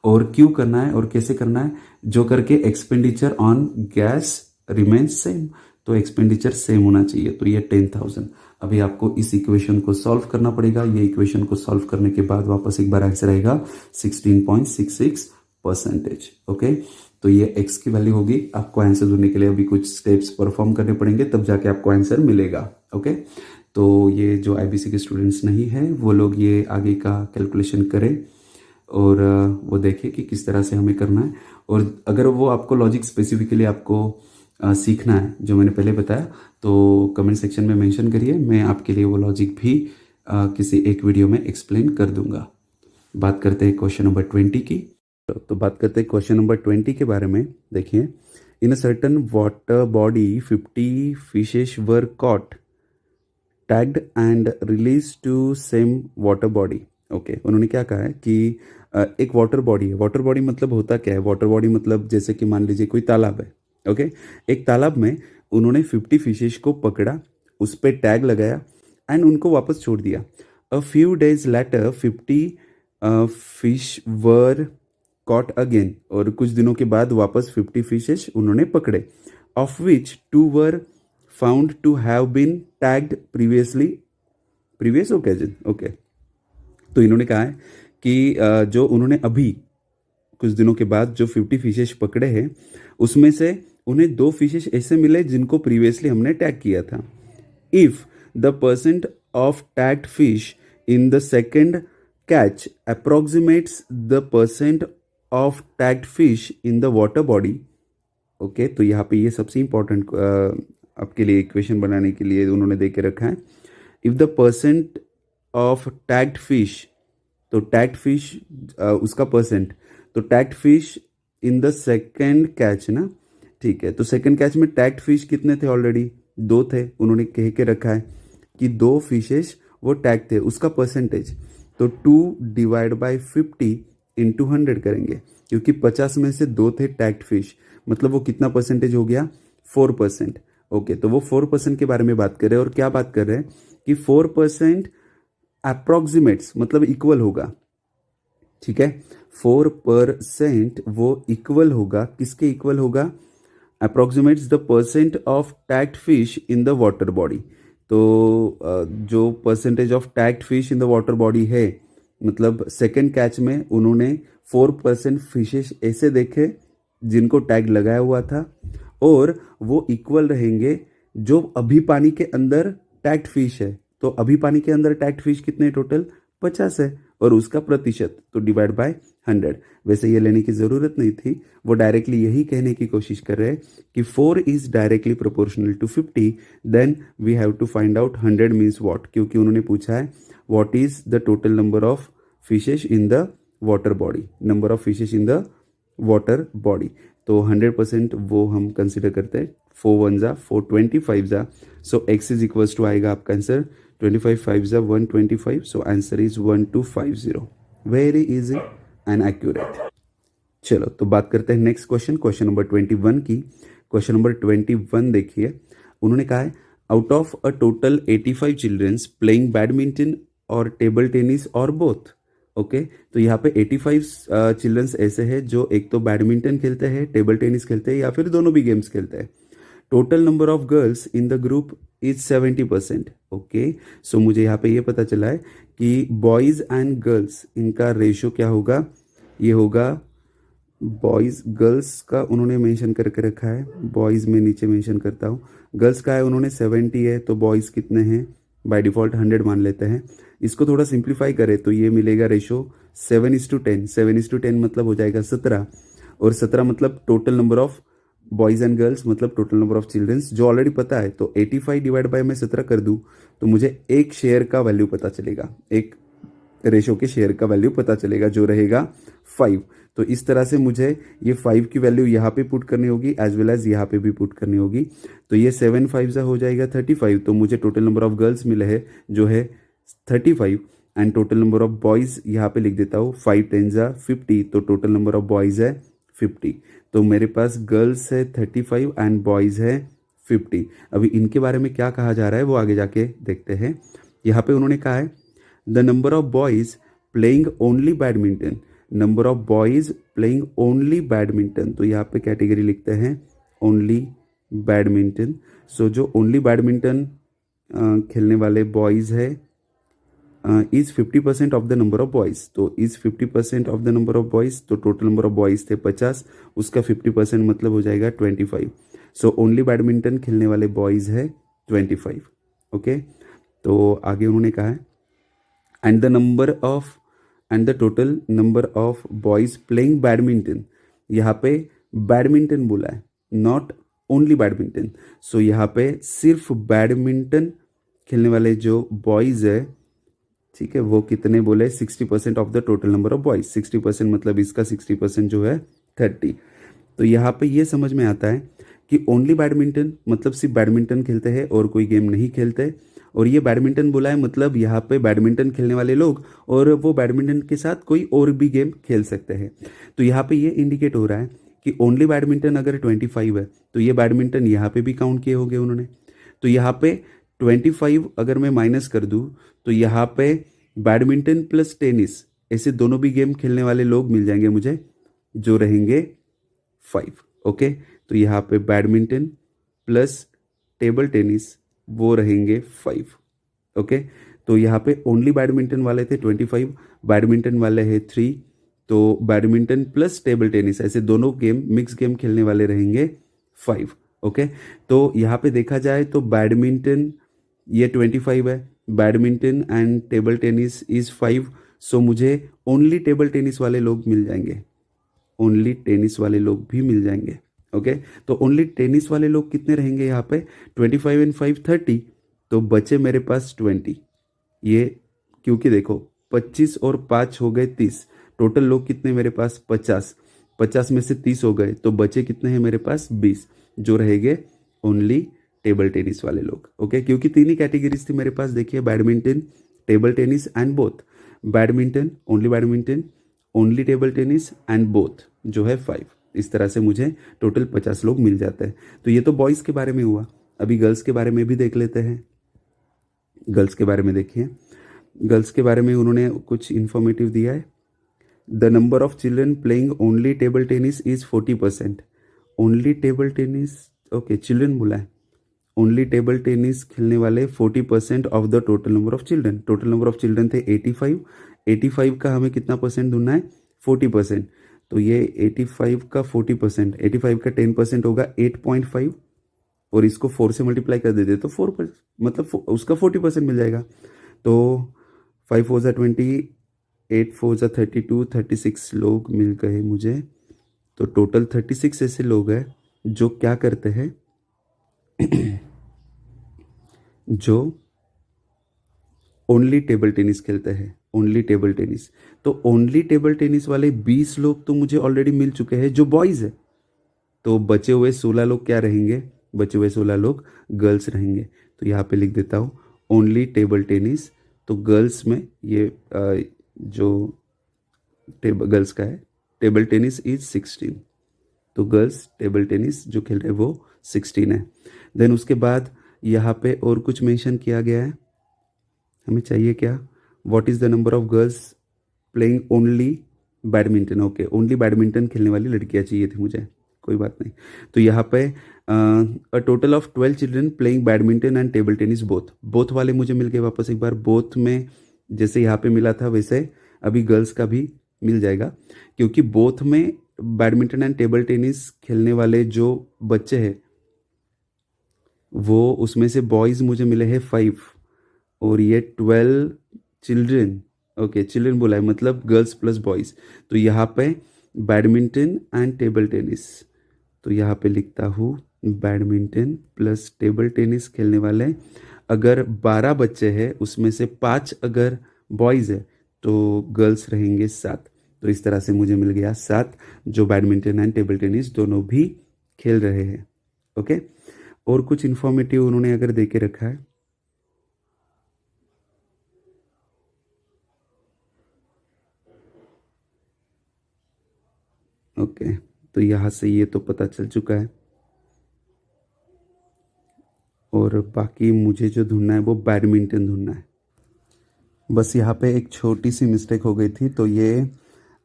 S1: और क्यों करना है और कैसे करना है, जो करके expenditure on gas remains same. तो एक्सपेंडिचर सेम होना चाहिए। तो ये 10,000। अभी आपको इस इक्वेशन को सॉल्व करना पड़ेगा। ये इक्वेशन को सॉल्व करने के बाद वापस एक बार आंसर आएगा 16.66%। ओके, तो ये x की वैल्यू होगी। आपको आंसर ढूंढने के लिए अभी कुछ स्टेप्स परफॉर्म करने पड़ेंगे, तब जाके आपको आंसर मिलेगा। ओके, तो ये जो आईबीसी के स्टूडेंट्स नहीं है वो लोग ये आगे का कैलकुलेशन करें और वो देखें कि किस तरह से हमें करना है। और अगर वो आपको लॉजिक स्पेसिफिकली आपको सीखना है जो मैंने पहले बताया, तो कमेंट सेक्शन में मेंशन करिए, मैं आपके लिए वो लॉजिक भी किसी एक वीडियो में एक्सप्लेन कर दूंगा। बात करते हैं क्वेश्चन नंबर 20 की। तो बात करते हैं क्वेश्चन नंबर 20 के बारे में। देखिए, in a certain water body 50 fishes were caught, tagged and released to same water body. Okay, उन्होंने क्या कहा है कि एक वाटर बॉडी है। वाटर बॉडी मतलब होता क्या है, वाटर बॉडी मतलब जैसे कि मान लीजिए कोई तालाब है। ओके, एक तालाब में उन्होंने 50 फिशेस को पकड़ा, उस पर टैग लगाया एंड उनको वापस छोड़ दिया। A few days later 50 fish were caught again, और कुछ दिनों के बाद वापस 50 फिशेस उन्होंने पकड़े, of which 2 were found to have been tagged previously, previous occasion. Okay, तो इन्होंने कहा है कि जो उन्होंने अभी कुछ दिनों के बाद जो 50 फिशेस पकड़े हैं उसमें से उन्हें 2 फिशेस ऐसे मिले जिनको प्रीवियसली हमने टैग किया था। If the percent of tagged fish in the second catch approximates the percent of tagged fish in the water body. Okay, तो यहाँ पे ये सबसे इंपॉर्टेंट आपके लिए इक्वेशन बनाने के लिए उन्होंने दे के रखा है। If the percent of tagged fish, तो टैग्ड फिश उसका परसेंट, तो tagged fish in the second catch ना, ठीक है। तो सेकेंड कैच में टैग्ड फिश कितने थे, ऑलरेडी 2 थे। उन्होंने कह के रखा है कि 2 फिशेस वो टैग थे, उसका परसेंटेज तो 2 डिवाइड बाई 50 इंटू 100 करेंगे, क्योंकि 50 में से 2 थे टैग्ड फिश, मतलब वो कितना परसेंटेज हो गया, 4%। ओके, तो वो 4% के बारे में बात कर रहे हैं और क्या बात कर रहे हैं कि 4% अप्रोक्सीमेट्स मतलब इक्वल होगा, ठीक है। 4% वो इक्वल होगा, किसके इक्वल होगा, approximates the percent of tagged fish in the water body. तो जो percentage of tagged fish in the water body है, मतलब सेकेंड कैच में उन्होंने 4% फिशेस ऐसे देखे जिनको टैग लगाया हुआ था, और वो इक्वल रहेंगे जो अभी पानी के अंदर टैग्ड फिश है। तो अभी पानी के अंदर टैग्ड फिश कितने टोटल, 50 है, और उसका प्रतिशत तो डिवाइड बाय 100। वैसे ये लेने की ज़रूरत नहीं थी, वो डायरेक्टली यही कहने की कोशिश कर रहे हैं कि 4 is directly proportional to 50, then we have to find out 100 means what, क्योंकि उन्होंने पूछा है what is the total number of fishes in the water body, number of fishes in the water body. तो 100% वो हम कंसिडर करते हैं। 4 1 जा 4 25 जा, सो x इज इक्वल्स टू आएगा आपका आंसर 25 5 जा 125, सो answer is 1250। Very easy and accurate. चलो तो बात करते हैं नेक्स्ट क्वेश्चन, क्वेश्चन नंबर 21 की। क्वेश्चन नंबर 21 देखिए, उन्होंने कहा है out of a total 85 children's playing badminton और टेबल टेनिस और बोथ। ओके, तो यहाँ पे 85 चिल्ड्रंस ऐसे हैं जो एक तो बैडमिंटन खेलते हैं, टेबल टेनिस खेलते हैं, या फिर दोनों भी गेम्स खेलते हैं। Total number of girls in the group is 70%। Okay, so मुझे यहाँ पे ये पता चला है कि बॉयज़ एंड गर्ल्स इनका रेशो क्या होगा, ये होगा बॉयज़ गर्ल्स का उन्होंने मेंशन करके रखा है, बॉयज़ में नीचे मेंशन करता हूँ, गर्ल्स का है उन्होंने 70 है, तो बॉयज़ कितने हैं, बाय डिफ़ॉल्ट 100 मान लेते हैं। इसको थोड़ा सिंप्लीफाई करें तो ये मिलेगा रेशो 7:10। 7:10 मतलब हो जाएगा 17, और 17 मतलब total number of boys and girls मतलब टोटल नंबर ऑफ चिल्ड्रंस, जो ऑलरेडी पता है। तो 85 डिवाइड बाय मैं 17 कर दूँ तो मुझे एक शेयर का वैल्यू पता चलेगा, एक रेशो के शेयर का वैल्यू पता चलेगा जो रहेगा 5। तो इस तरह से मुझे ये 5 की वैल्यू यहाँ पे पुट करनी होगी एज वेल एज यहाँ पे भी पुट करनी होगी। तो ये 7 5 जा हो जाएगा 35, तो मुझे टोटल नंबर ऑफ गर्ल्स मिले हैं जो है 35, and total number of boys यहाँ पे लिख देता हूँ 5 10 जा 50, तो टोटल नंबर ऑफ बॉयज़ है 50। तो मेरे पास गर्ल्स है 35 एंड बॉयज़ है 50। अभी इनके बारे में क्या कहा जा रहा है वो आगे जाके देखते हैं। यहाँ पे उन्होंने कहा है the number of boys playing only badminton, number of boys playing only badminton, तो यहाँ पे कैटेगरी लिखते हैं ओनली बैडमिंटन। सो जो ओनली बैडमिंटन खेलने वाले बॉयज़ है is 50% of the number of boys, तो is 50% of the number of boys, तो टोटल नंबर ऑफ बॉयज़ थे 50, उसका 50% मतलब हो जाएगा 25। सो ओनली बैडमिंटन खेलने वाले बॉयज़ है 25। ओके, तो आगे उन्होंने कहा है and the total number of boys playing badminton, यहाँ पे बैडमिंटन बोला है, नॉट ओनली बैडमिंटन। सो यहाँ पे सिर्फ बैडमिंटन खेलने वाले जो बॉयज़ है, ठीक है, वो कितने बोले 60% of the total number of boys. 60% मतलब इसका 60% जो है 30। तो यहाँ पे ये समझ में आता है कि ओनली बैडमिंटन मतलब सिर्फ बैडमिंटन खेलते हैं और कोई गेम नहीं खेलते, और ये बैडमिंटन बोला है मतलब यहाँ पे बैडमिंटन खेलने वाले लोग और वो बैडमिंटन के साथ कोई और भी गेम खेल सकते हैं। तो यहाँ पे ये इंडिकेट हो रहा है कि ओनली बैडमिंटन अगर 25 है तो ये बैडमिंटन यहाँ पे भी काउंट किए होंगे उन्होंने। तो यहाँ पे 25 अगर मैं माइनस कर दूँ तो यहाँ पे बैडमिंटन प्लस टेनिस ऐसे दोनों भी गेम खेलने वाले लोग मिल जाएंगे मुझे, जो रहेंगे 5। ओके, तो यहाँ पे बैडमिंटन प्लस टेबल टेनिस वो रहेंगे 5। ओके, तो यहाँ पे ओनली बैडमिंटन वाले थे 25, बैडमिंटन वाले हैं 3, तो बैडमिंटन प्लस टेबल टेनिस ऐसे दोनों गेम मिक्स गेम खेलने वाले रहेंगे 5। ओके, तो यहाँ पे देखा जाए तो बैडमिंटन ये 25 है, badminton and table tennis is 5, सो मुझे ओनली टेबल टेनिस वाले लोग मिल जाएंगे, ओनली टेनिस वाले लोग भी मिल जाएंगे। ओके, तो ओनली टेनिस वाले लोग कितने रहेंगे यहाँ पे 25 एंड 5 30, तो बचे मेरे पास 20। ये क्योंकि देखो 25 और 5 हो गए 30, टोटल लोग कितने मेरे पास 50, 50 में से 30 हो गए तो बचे कितने हैं मेरे पास 20, जो रहेंगे ओनली टेबल टेनिस वाले लोग। ओके, क्योंकि 3 ही कैटेगरीज थी मेरे पास, देखिए badminton, table tennis and both, badminton, only table tennis and both जो है 5। इस तरह से मुझे टोटल 50 लोग मिल जाते हैं। तो ये तो बॉयज़ के बारे में हुआ। अभी गर्ल्स के बारे में भी देख लेते हैं। गर्ल्स के बारे में देखिए, गर्ल्स के बारे में उन्होंने कुछ इन्फॉर्मेटिव दिया है। The number of children playing only table tennis is 40%। Only table tennis, okay, children बोला है। ओनली टेबल टेनिस खेलने वाले 40% of the total number of children. Total number of children थे 85। 85 का हमें कितना परसेंट ढूंढना है? 40%। तो ये 85 का 40%, 85 का 10% होगा 8.5, और इसको 4 से मल्टीप्लाई कर देते तो 4 मतलब उसका 40% मिल जाएगा। तो 5 4 20, 8 4 32, 36 लोग मिल गए मुझे। तो टोटल 36 ऐसे लोग हैं जो क्या करते हैं जो ओनली टेबल टेनिस खेलते हैं। ओनली टेबल टेनिस, तो ओनली टेबल टेनिस वाले 20 लोग तो मुझे ऑलरेडी मिल चुके हैं जो बॉयज़ है। तो बचे हुए 16 लोग क्या रहेंगे? बचे हुए 16 लोग गर्ल्स रहेंगे। तो यहाँ पे लिख देता हूँ ओनली टेबल टेनिस। तो गर्ल्स में ये जो गर्ल्स का है, टेबल टेनिस इज 16। तो गर्ल्स टेबल टेनिस जो खेल रहे हैं वो 16 है। देन उसके बाद यहाँ पे और कुछ मेंशन किया गया है। हमें चाहिए क्या? What is the number of girls playing only badminton. Okay, only badminton खेलने वाली लड़कियाँ चाहिए थी मुझे, कोई बात नहीं। तो यहाँ पे a total of 12 children playing badminton and table tennis both वाले मुझे मिल गए वापस एक बार। बोथ में जैसे यहाँ पे मिला था वैसे अभी गर्ल्स का भी मिल जाएगा, क्योंकि बोथ में बैडमिंटन एंड टेबल टेनिस खेलने वाले जो बच्चे हैं वो उसमें से बॉयज़ मुझे मिले हैं 5, और ये 12 चिल्ड्रन, ओके चिल्ड्रन बोला है मतलब गर्ल्स प्लस बॉयज़। तो यहाँ पे बैडमिंटन एंड टेबल टेनिस, तो यहाँ पे लिखता हूँ बैडमिंटन प्लस टेबल टेनिस खेलने वाले अगर 12 बच्चे हैं उसमें से 5 अगर बॉयज़ है तो गर्ल्स रहेंगे 7। तो इस तरह से मुझे मिल गया 7 जो बैडमिंटन एंड टेबल टेनिस दोनों भी खेल रहे हैं। ओके, और कुछ इन्फॉर्मेटिव उन्होंने अगर दे के रखा है, ओके, तो यहाँ से ये तो पता चल चुका है। और बाकी मुझे जो ढूंढना है वो बैडमिंटन ढूंढना है। बस यहाँ पे एक छोटी सी मिस्टेक हो गई थी। तो ये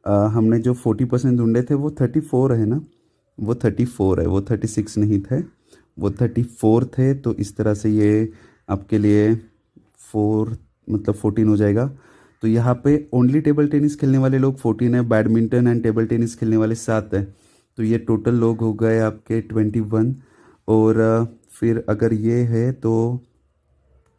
S1: हमने जो 40% ढूंढे थे वो 34 है ना, वो 34 है, वो 36 नहीं थे, वो 34 थे। तो इस तरह से ये आपके लिए 4 मतलब 14 हो जाएगा। तो यहाँ पे ओनली टेबल टेनिस खेलने वाले लोग 14 है, बैडमिंटन एंड टेबल टेनिस खेलने वाले 7 है। तो ये टोटल लोग हो गए आपके 21। और फिर अगर ये है तो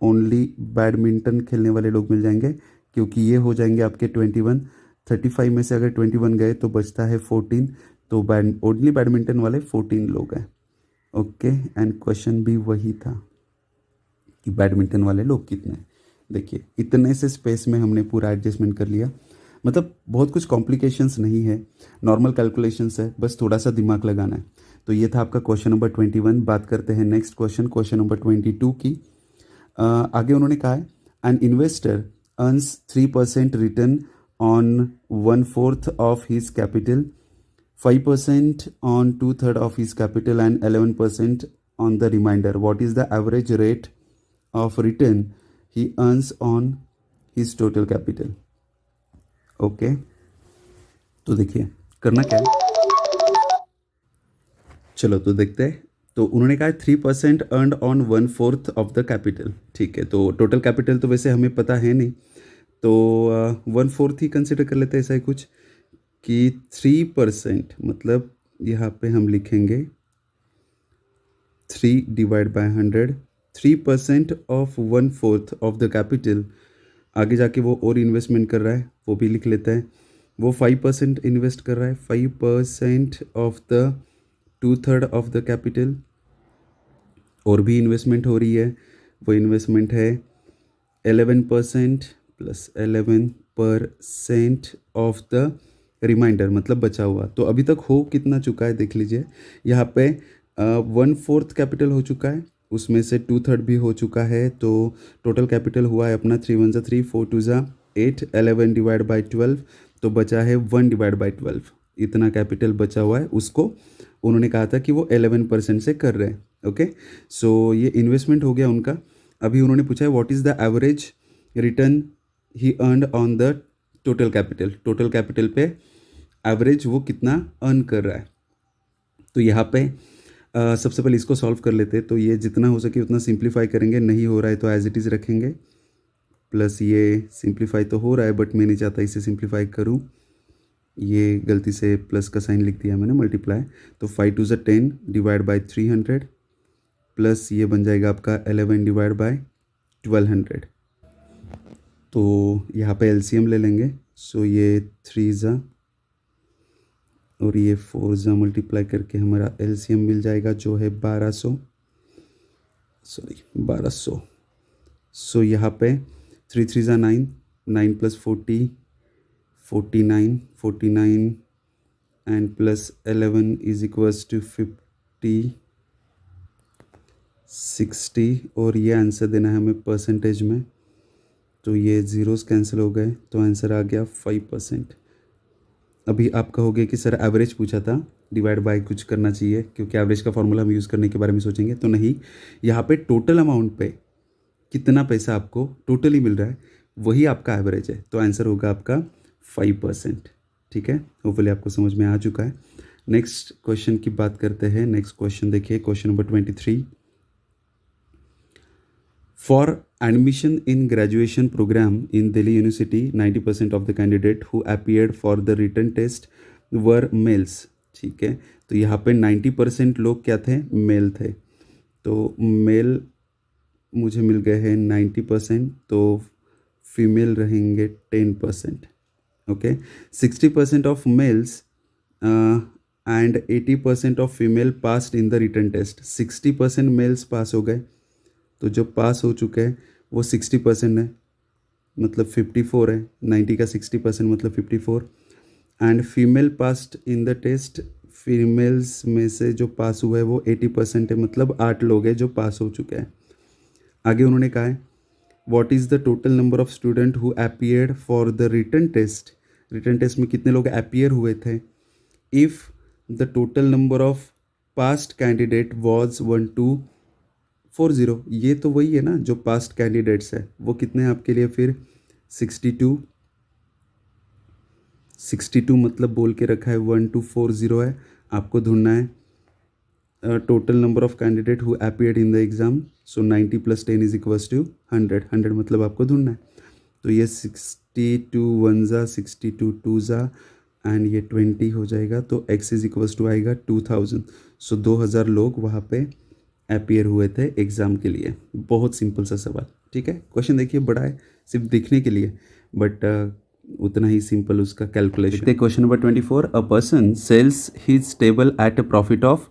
S1: ओनली बैडमिंटन खेलने वाले लोग मिल जाएंगे, क्योंकि ये हो जाएंगे आपके 21। 35 में से अगर 21 गए तो बचता है 14। तो ओनली बैडमिंटन वाले 14 लोग हैं। ओके, एंड क्वेश्चन भी वही था कि बैडमिंटन वाले लोग कितने। देखिए इतने से स्पेस में हमने पूरा एडजस्टमेंट कर लिया, मतलब बहुत कुछ कॉम्प्लिकेशंस नहीं है, नॉर्मल कैलकुलेशंस है, बस थोड़ा सा दिमाग लगाना है। तो ये था आपका क्वेश्चन नंबर 21। बात करते हैं नेक्स्ट क्वेश्चन नंबर 22 की। आगे उन्होंने कहा है an investor earns 3% return on 1/4 of his capital, 5% on 2/3 of his capital and 11% on the remainder. What is the average rate of return he earns on his total capital? Okay, तो देखिए करना क्या है, चलो तो देखते हैं। तो उन्होंने कहा 3% earned on 1/4 of the capital. ठीक है, तो टोटल कैपिटल तो वैसे हमें पता है नहीं, तो 1/4 ही कंसिडर कर लेते हैं ऐसा ही कुछ कि 3%, मतलब यहाँ पे हम लिखेंगे 3 divide by 100। 3% of 1/4 of the capital, आगे जाके वो और इन्वेस्टमेंट कर रहा है वो भी लिख लेता है। वो 5% इन्वेस्ट कर रहा है, 5% of the 2/3 of the capital. और भी इन्वेस्टमेंट हो रही है, वो इन्वेस्टमेंट है 11% प्लस 11% ऑफ द रिमाइंडर, मतलब बचा हुआ। तो अभी तक हो कितना चुका है देख लीजिए, यहाँ पे 1/4 कैपिटल हो चुका है, उसमें से 2/3 भी हो चुका है। तो टोटल कैपिटल हुआ है अपना 3 1 3, 4 2 8, 11 डिवाइड बाई 12, तो बचा है 1 डिवाइड बाई 12। इतना कैपिटल बचा हुआ है उसको उन्होंने कहा था कि वो 11% से कर रहे हैं। ओके, सो ये इन्वेस्टमेंट हो गया उनका। अभी उन्होंने पूछा है what is the average return he earned on the total capital. Total capital पे एवरेज वो कितना अर्न कर रहा है। तो यहाँ पे सबसे पहले इसको सॉल्व कर लेते हैं। तो ये जितना हो सके उतना सिंप्लीफाई करेंगे, नहीं हो रहा है तो एज इट इज़ रखेंगे, प्लस ये सिंप्लीफाई तो हो रहा है बट मैं नहीं चाहता इसे सिंप्लीफाई करूँ, ये गलती से प्लस का साइन लिख दिया मैंने, मल्टीप्लाई। तो 5 2 10 डिवाइड बाई 300 प्लस ये बन जाएगा आपका 11 डिवाइड बाई 1200। तो यहाँ पे एलसीएम ले लेंगे। सो ये 3 ज़ा और ये 4 ज़ा मल्टीप्लाई करके हमारा एलसीएम मिल जाएगा जो है 1200। सो यहाँ पे 3 3 ज़ा 9, 9 plus 40 49, 49 and plus 11 is equals to 50 60 और ये आंसर देना है हमें परसेंटेज में। तो ये ज़ीरोज़ कैंसिल हो गए तो आंसर आ गया 5%। अभी आप कहोगे कि सर एवरेज पूछा था, डिवाइड बाय कुछ करना चाहिए क्योंकि एवरेज का फॉर्मूला हम यूज़ करने के बारे में सोचेंगे। तो नहीं, यहाँ पे टोटल अमाउंट पे कितना पैसा आपको टोटली मिल रहा है वही आपका एवरेज है। तो आंसर होगा आपका 5%। ठीक है, होपफुली आपको समझ में आ चुका है। नेक्स्ट क्वेश्चन की बात करते हैं। नेक्स्ट क्वेश्चन देखिए, question number 23। For admission in graduation program in Delhi University, 90% of the candidate who appeared for the written test were males। ठीक है, तो यहाँ पे 90% लोग क्या थे, मेल थे। तो मेल मुझे मिल गए हैं 90%, तो फीमेल रहेंगे 10%। Okay, 60% of males and 80% of female passed in the written test. 60% males pass हो गए, तो जो पास हो चुके हैं वो 60% है, मतलब 54 है। 90 का 60% मतलब 54। And female passed in the test, females में से जो पास हुआ है वो 80% है, मतलब 8 लोग हैं जो पास हो चुके हैं। आगे उन्होंने कहा है what is the total number of student who appeared for the written test. Written test में कितने लोग अपीयर हुए थे। If the total number of passed candidate was 1240। ये तो वही है ना जो पास्ट कैंडिडेट्स है, वो कितने हैं आपके लिए फिर 62 मतलब बोल के रखा है 1240 है। आपको ढूंढना है total number of candidate who appeared in the exam. So 90 + 10 is equals to 100। 100 मतलब आपको ढूंढना है। तो ये 62 1 ज़ा, 62 2 ज़ा एंड ये 20 हो जाएगा। तो x इज इक्वल्स टू आएगा 2000। सो 2000 लोग वहाँ पे अपीयर हुए थे एग्ज़ाम के लिए। बहुत सिंपल सा सवाल। ठीक है, क्वेश्चन देखिए बड़ा है सिर्फ दिखने के लिए, बट उतना ही सिंपल उसका calculation. Question number 24। A person sales his table at a profit of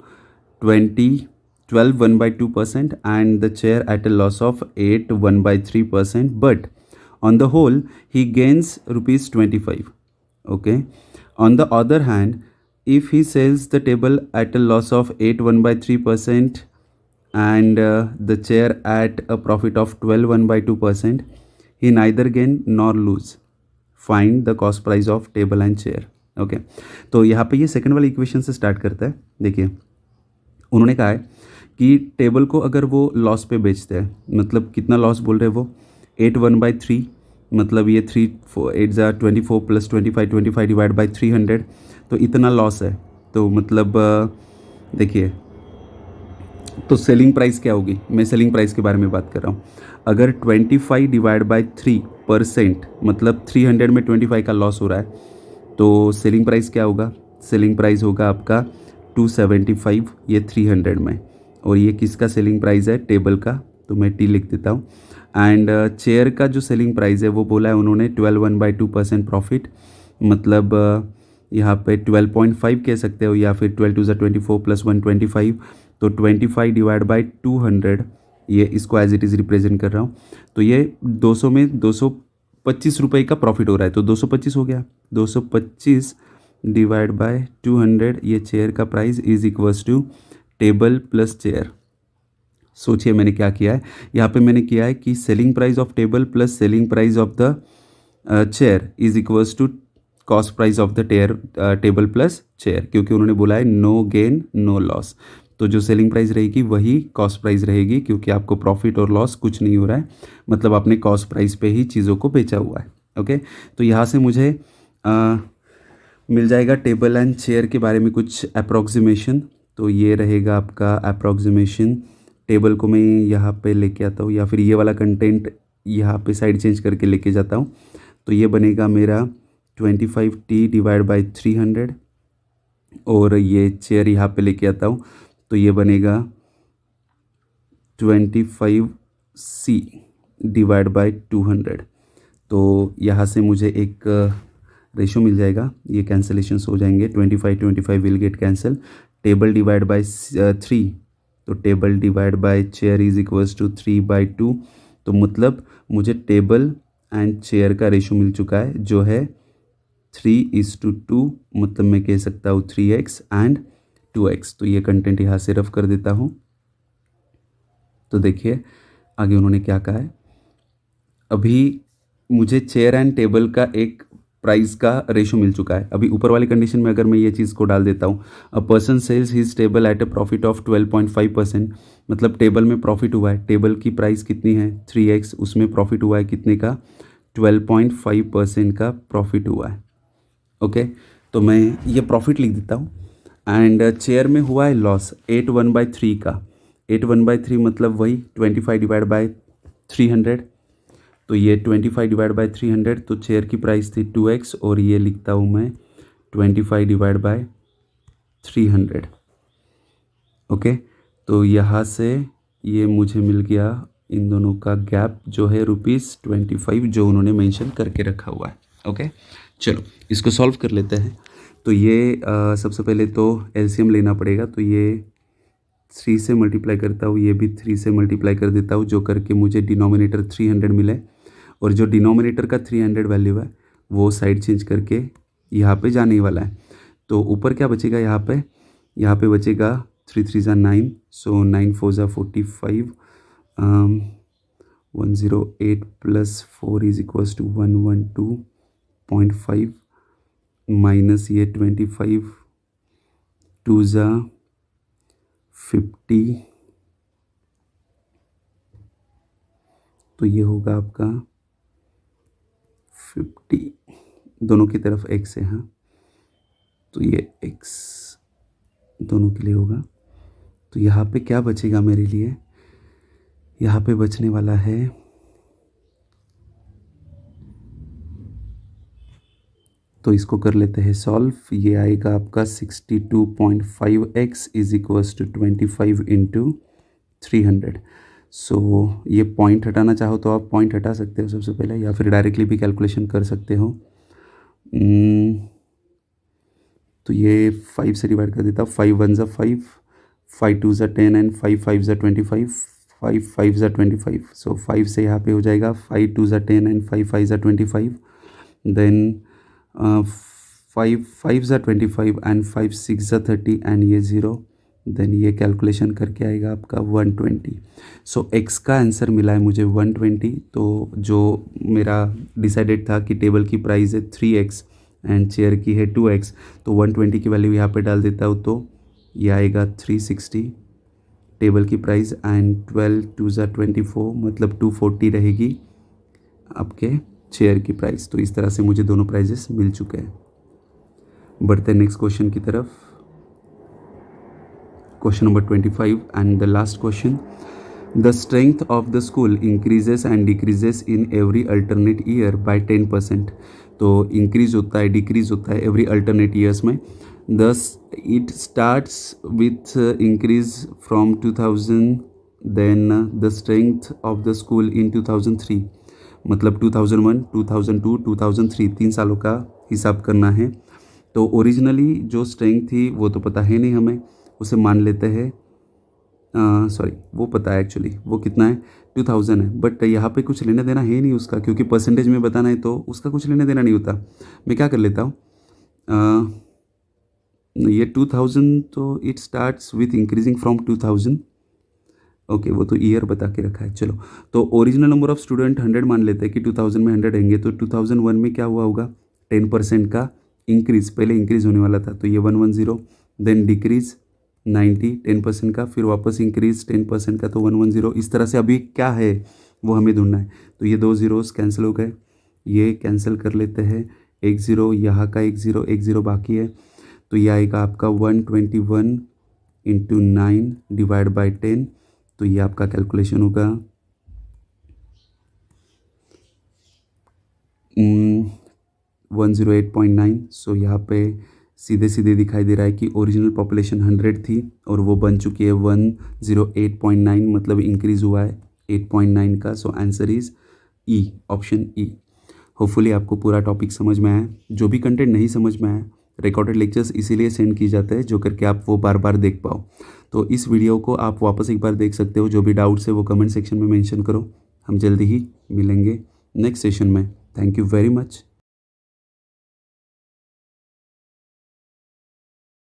S1: 12 1/2% and the chair at a loss of 8 1/3%, but on the whole he gains rupees 25. Okay, on the other hand, if he sells the table at a loss of 8 1/3% and the chair at a profit of 12 1/2%, he neither gain nor lose. Find the cost price of table and chair. Okay, तो यहाँ पे ये second वाली equation से start करता है। देखिए उन्होंने कहा है कि टेबल को अगर वो लॉस पे बेचते हैं, मतलब कितना लॉस बोल रहे हैं वो 8 1/3, मतलब ये 3 8 ज़ा 24 + 25 डिवाइड बाई 300, तो इतना लॉस है। तो मतलब देखिए, तो सेलिंग प्राइस क्या होगी, मैं सेलिंग प्राइस के बारे में बात कर रहा हूँ। अगर 25 डिवाइड बाई 3% मतलब 300 में 25 का लॉस हो रहा है, तो सेलिंग प्राइस क्या होगा, सेलिंग प्राइस होगा आपका 275, ये 300 में। और ये किसका सेलिंग प्राइस है, टेबल का, तो मैं टी लिख देता हूँ। एंड चेयर का जो सेलिंग प्राइस है वो बोला है उन्होंने 12 1/2% प्रॉफिट, मतलब यहाँ पे 12.5 कह सकते हो, या फिर 12 2 ज़ा 24 + 1 25। तो 25 डिवाइड बाई 200, ये इसको एज इट इज़ रिप्रेजेंट कर रहा हूँ। तो ये 200 में 225 रुपये का प्रॉफिट हो रहा है, तो 225 हो गया। 225 डिवाइड बाय 200, ये चेयर का price is equals to table plus chair. सोचिए मैंने क्या किया है यहाँ पे, मैंने किया है कि selling price of table plus selling price of the chair is equals to cost price of the table plus chair, क्योंकि उन्होंने बोला है नो गेन नो लॉस। तो जो सेलिंग प्राइस रहेगी वही कॉस्ट प्राइस रहेगी, क्योंकि आपको प्रॉफिट और लॉस कुछ नहीं हो रहा है, मतलब आपने कॉस्ट प्राइस पे ही चीज़ों को बेचा हुआ है। ओके, तो यहाँ से मुझे मिल जाएगा टेबल एंड चेयर के बारे में कुछ अप्रॉक्सीमेशन। तो ये रहेगा आपका अप्रॉक्सीमेशन। टेबल को मैं यहाँ पे लेके आता हूँ, या फिर ये वाला कंटेंट यहाँ पे साइड चेंज करके लेके जाता हूँ। तो ये बनेगा मेरा 25t डिवाइड बाई 300, और ये चेयर यहाँ पे लेके आता हूँ तो ये बनेगा 25c डिवाइड बाई 200। तो यहाँ से मुझे एक रेशो मिल जाएगा, ये कैंसलेशंस हो जाएंगे, 25 will get cancel. Table divide by 3, तो table divide by chair is equals to 3/2। तो मतलब मुझे टेबल एंड चेयर का रेशो मिल चुका है जो है 3:2, मतलब मैं कह सकता हूँ 3x एंड 2x। तो ये कंटेंट यहाँ से रफ कर देता हूँ। तो देखिए आगे उन्होंने क्या कहा है। अभी मुझे चेयर एंड टेबल का एक प्राइस का रेशो मिल चुका है। अभी ऊपर वाली कंडीशन में अगर मैं ये चीज़ को डाल देता हूँ, a person sales his table at a profit of 12.5%, मतलब टेबल में प्रॉफिट हुआ है। टेबल की प्राइस कितनी है 3x, उसमें प्रॉफिट हुआ है कितने का 12.5% का प्रॉफिट हुआ है। ओके, तो मैं ये प्रॉफिट लिख देता हूँ। एंड चेयर में हुआ है लॉस 8/1/3 का। 8/1/3 मतलब वही 25 डिवाइड बाई 300। तो ये 25 डिवाइड बाई 300, तो चेयर की प्राइस थी 2x, और ये लिखता हूँ मैं 25 डिवाइड बाई 300। ओके, तो यहाँ से ये मुझे मिल गया इन दोनों का गैप जो है ₹25, जो उन्होंने मेंशन करके रखा हुआ है। ओके, चलो इसको सॉल्व कर लेते हैं। तो ये सबसे पहले तो एलसीएम लेना पड़ेगा। तो ये 3 से मल्टीप्लाई करता हूँ, ये भी 3 से मल्टीप्लाई कर देता हूँ, जो करके मुझे डिनोमिनेटर 300 मिले, और जो डिनोमिनेटर का 300 वैल्यू है वो साइड चेंज करके यहाँ पे जाने ही वाला है। तो ऊपर क्या बचेगा, यहाँ पे बचेगा 3 3 ज़ा 9, सो 9 4 ज़ा 45, 108 plus 4 is equals to 112.5, minus ये 25 2 ज़ा 50, तो ये होगा आपका 50, दोनों की तरफ x है। हाँ, तो ये x दोनों के लिए होगा। तो यहाँ पे क्या बचेगा मेरे लिए, यहाँ पे बचने वाला है तो इसको कर लेते हैं सॉल्व। ये आएगा आपका 62.5x is equals to 25 into 300। So ये पॉइंट हटाना चाहो तो आप पॉइंट हटा सकते हो सबसे पहले, या फिर डायरेक्टली भी कैलकुलेशन कर सकते हो। तो ये 5 से डिवाइड कर देता हूँ। 5 1 ज़ा 5, 5 2 ज़ा 10 एंड 5 5 ज़ा 25, 5 5 ज़ा 25। सो 5 से यहाँ पे हो जाएगा 5 2 ज़ा 10 एंड 5 5 ज़ा 25, देन 5 5 ज़ा 25 एंड 5 6 ज़ा 30 एंड ये 0, देन ये कैलकुलेशन करके आएगा आपका 120। सो x का आंसर मिला है मुझे 120। तो जो मेरा डिसाइडेड था कि टेबल की प्राइस है 3x एंड चेयर की है 2x, तो 120 की वैल्यू यहाँ पे डाल देता हूँ, तो ये आएगा 360 टेबल की प्राइस, एंड 12 2 ज़ा 24, मतलब 240 रहेगी आपके चेयर की प्राइस। तो इस तरह से मुझे दोनों प्राइजेस मिल चुके हैं। बढ़ते हैं नेक्स्ट क्वेश्चन की तरफ। Question number 25 and the last question. The strength of the school increases and decreases in every alternate year by 10%। तो इंक्रीज होता है डिक्रीज होता है एवरी अल्टरनेट ईयर्स में। दस it starts with increase from 2000, then the strength of the school in 2003, मतलब 2001 2002 2003 3 सालों का हिसाब करना है। तो ओरिजिनली जो स्ट्रेंथ थी वो तो पता है नहीं हमें, उसे मान लेते हैं, सॉरी वो पता है एक्चुअली, वो कितना है 2000 है, बट यहाँ पे कुछ लेना देना है नहीं उसका, क्योंकि परसेंटेज में बताना है तो उसका कुछ लेना देना नहीं होता। मैं क्या कर लेता हूँ, ये 2000, तो it starts with increasing from 2000। Okay, वो तो ईयर बता के रखा है। चलो, तो ओरिजिनल नंबर ऑफ स्टूडेंट 100 मान लेते हैं कि 2000 में 100 रहेंगे, तो 2001 में क्या हुआ होगा 10% का इंक्रीज, पहले इंक्रीज होने वाला था तो ये 110, देन डिक्रीज 90 10% का, फिर वापस इंक्रीज 10% का तो 110। इस तरह से अभी क्या है वो हमें ढूंढना है। तो ये 2 ज़ीरोज़ कैंसिल हो गए, ये कैंसिल कर लेते हैं, 1 ज़ीरो, यहाँ का 1 ज़ीरो, 1 ज़ीरो बाकी है। तो ये आएगा आपका 121 इंटू 9 डिवाइड बाई 10। तो ये आपका कैलकुलेशन होगा 108.9। सो यहाँ पे सीधे सीधे दिखाई दे रहा है कि ओरिजिनल पॉपुलेशन 100 थी और वो बन चुकी है 108.9, मतलब इंक्रीज़ हुआ है 8.9 का। So answer is E, option E. Hopefully आपको पूरा टॉपिक समझ में आया। जो भी कंटेंट नहीं समझ में आया, रिकॉर्डेड लेक्चर्स इसीलिए सेंड की जाते हैं जो करके आप वो बार बार देख पाओ। तो इस वीडियो को आप वापस एक बार देख सकते हो। जो भी डाउट्स है वो कमेंट सेक्शन में मेंशन करो। हम जल्दी ही मिलेंगे नेक्स्ट सेशन में। Thank you very much.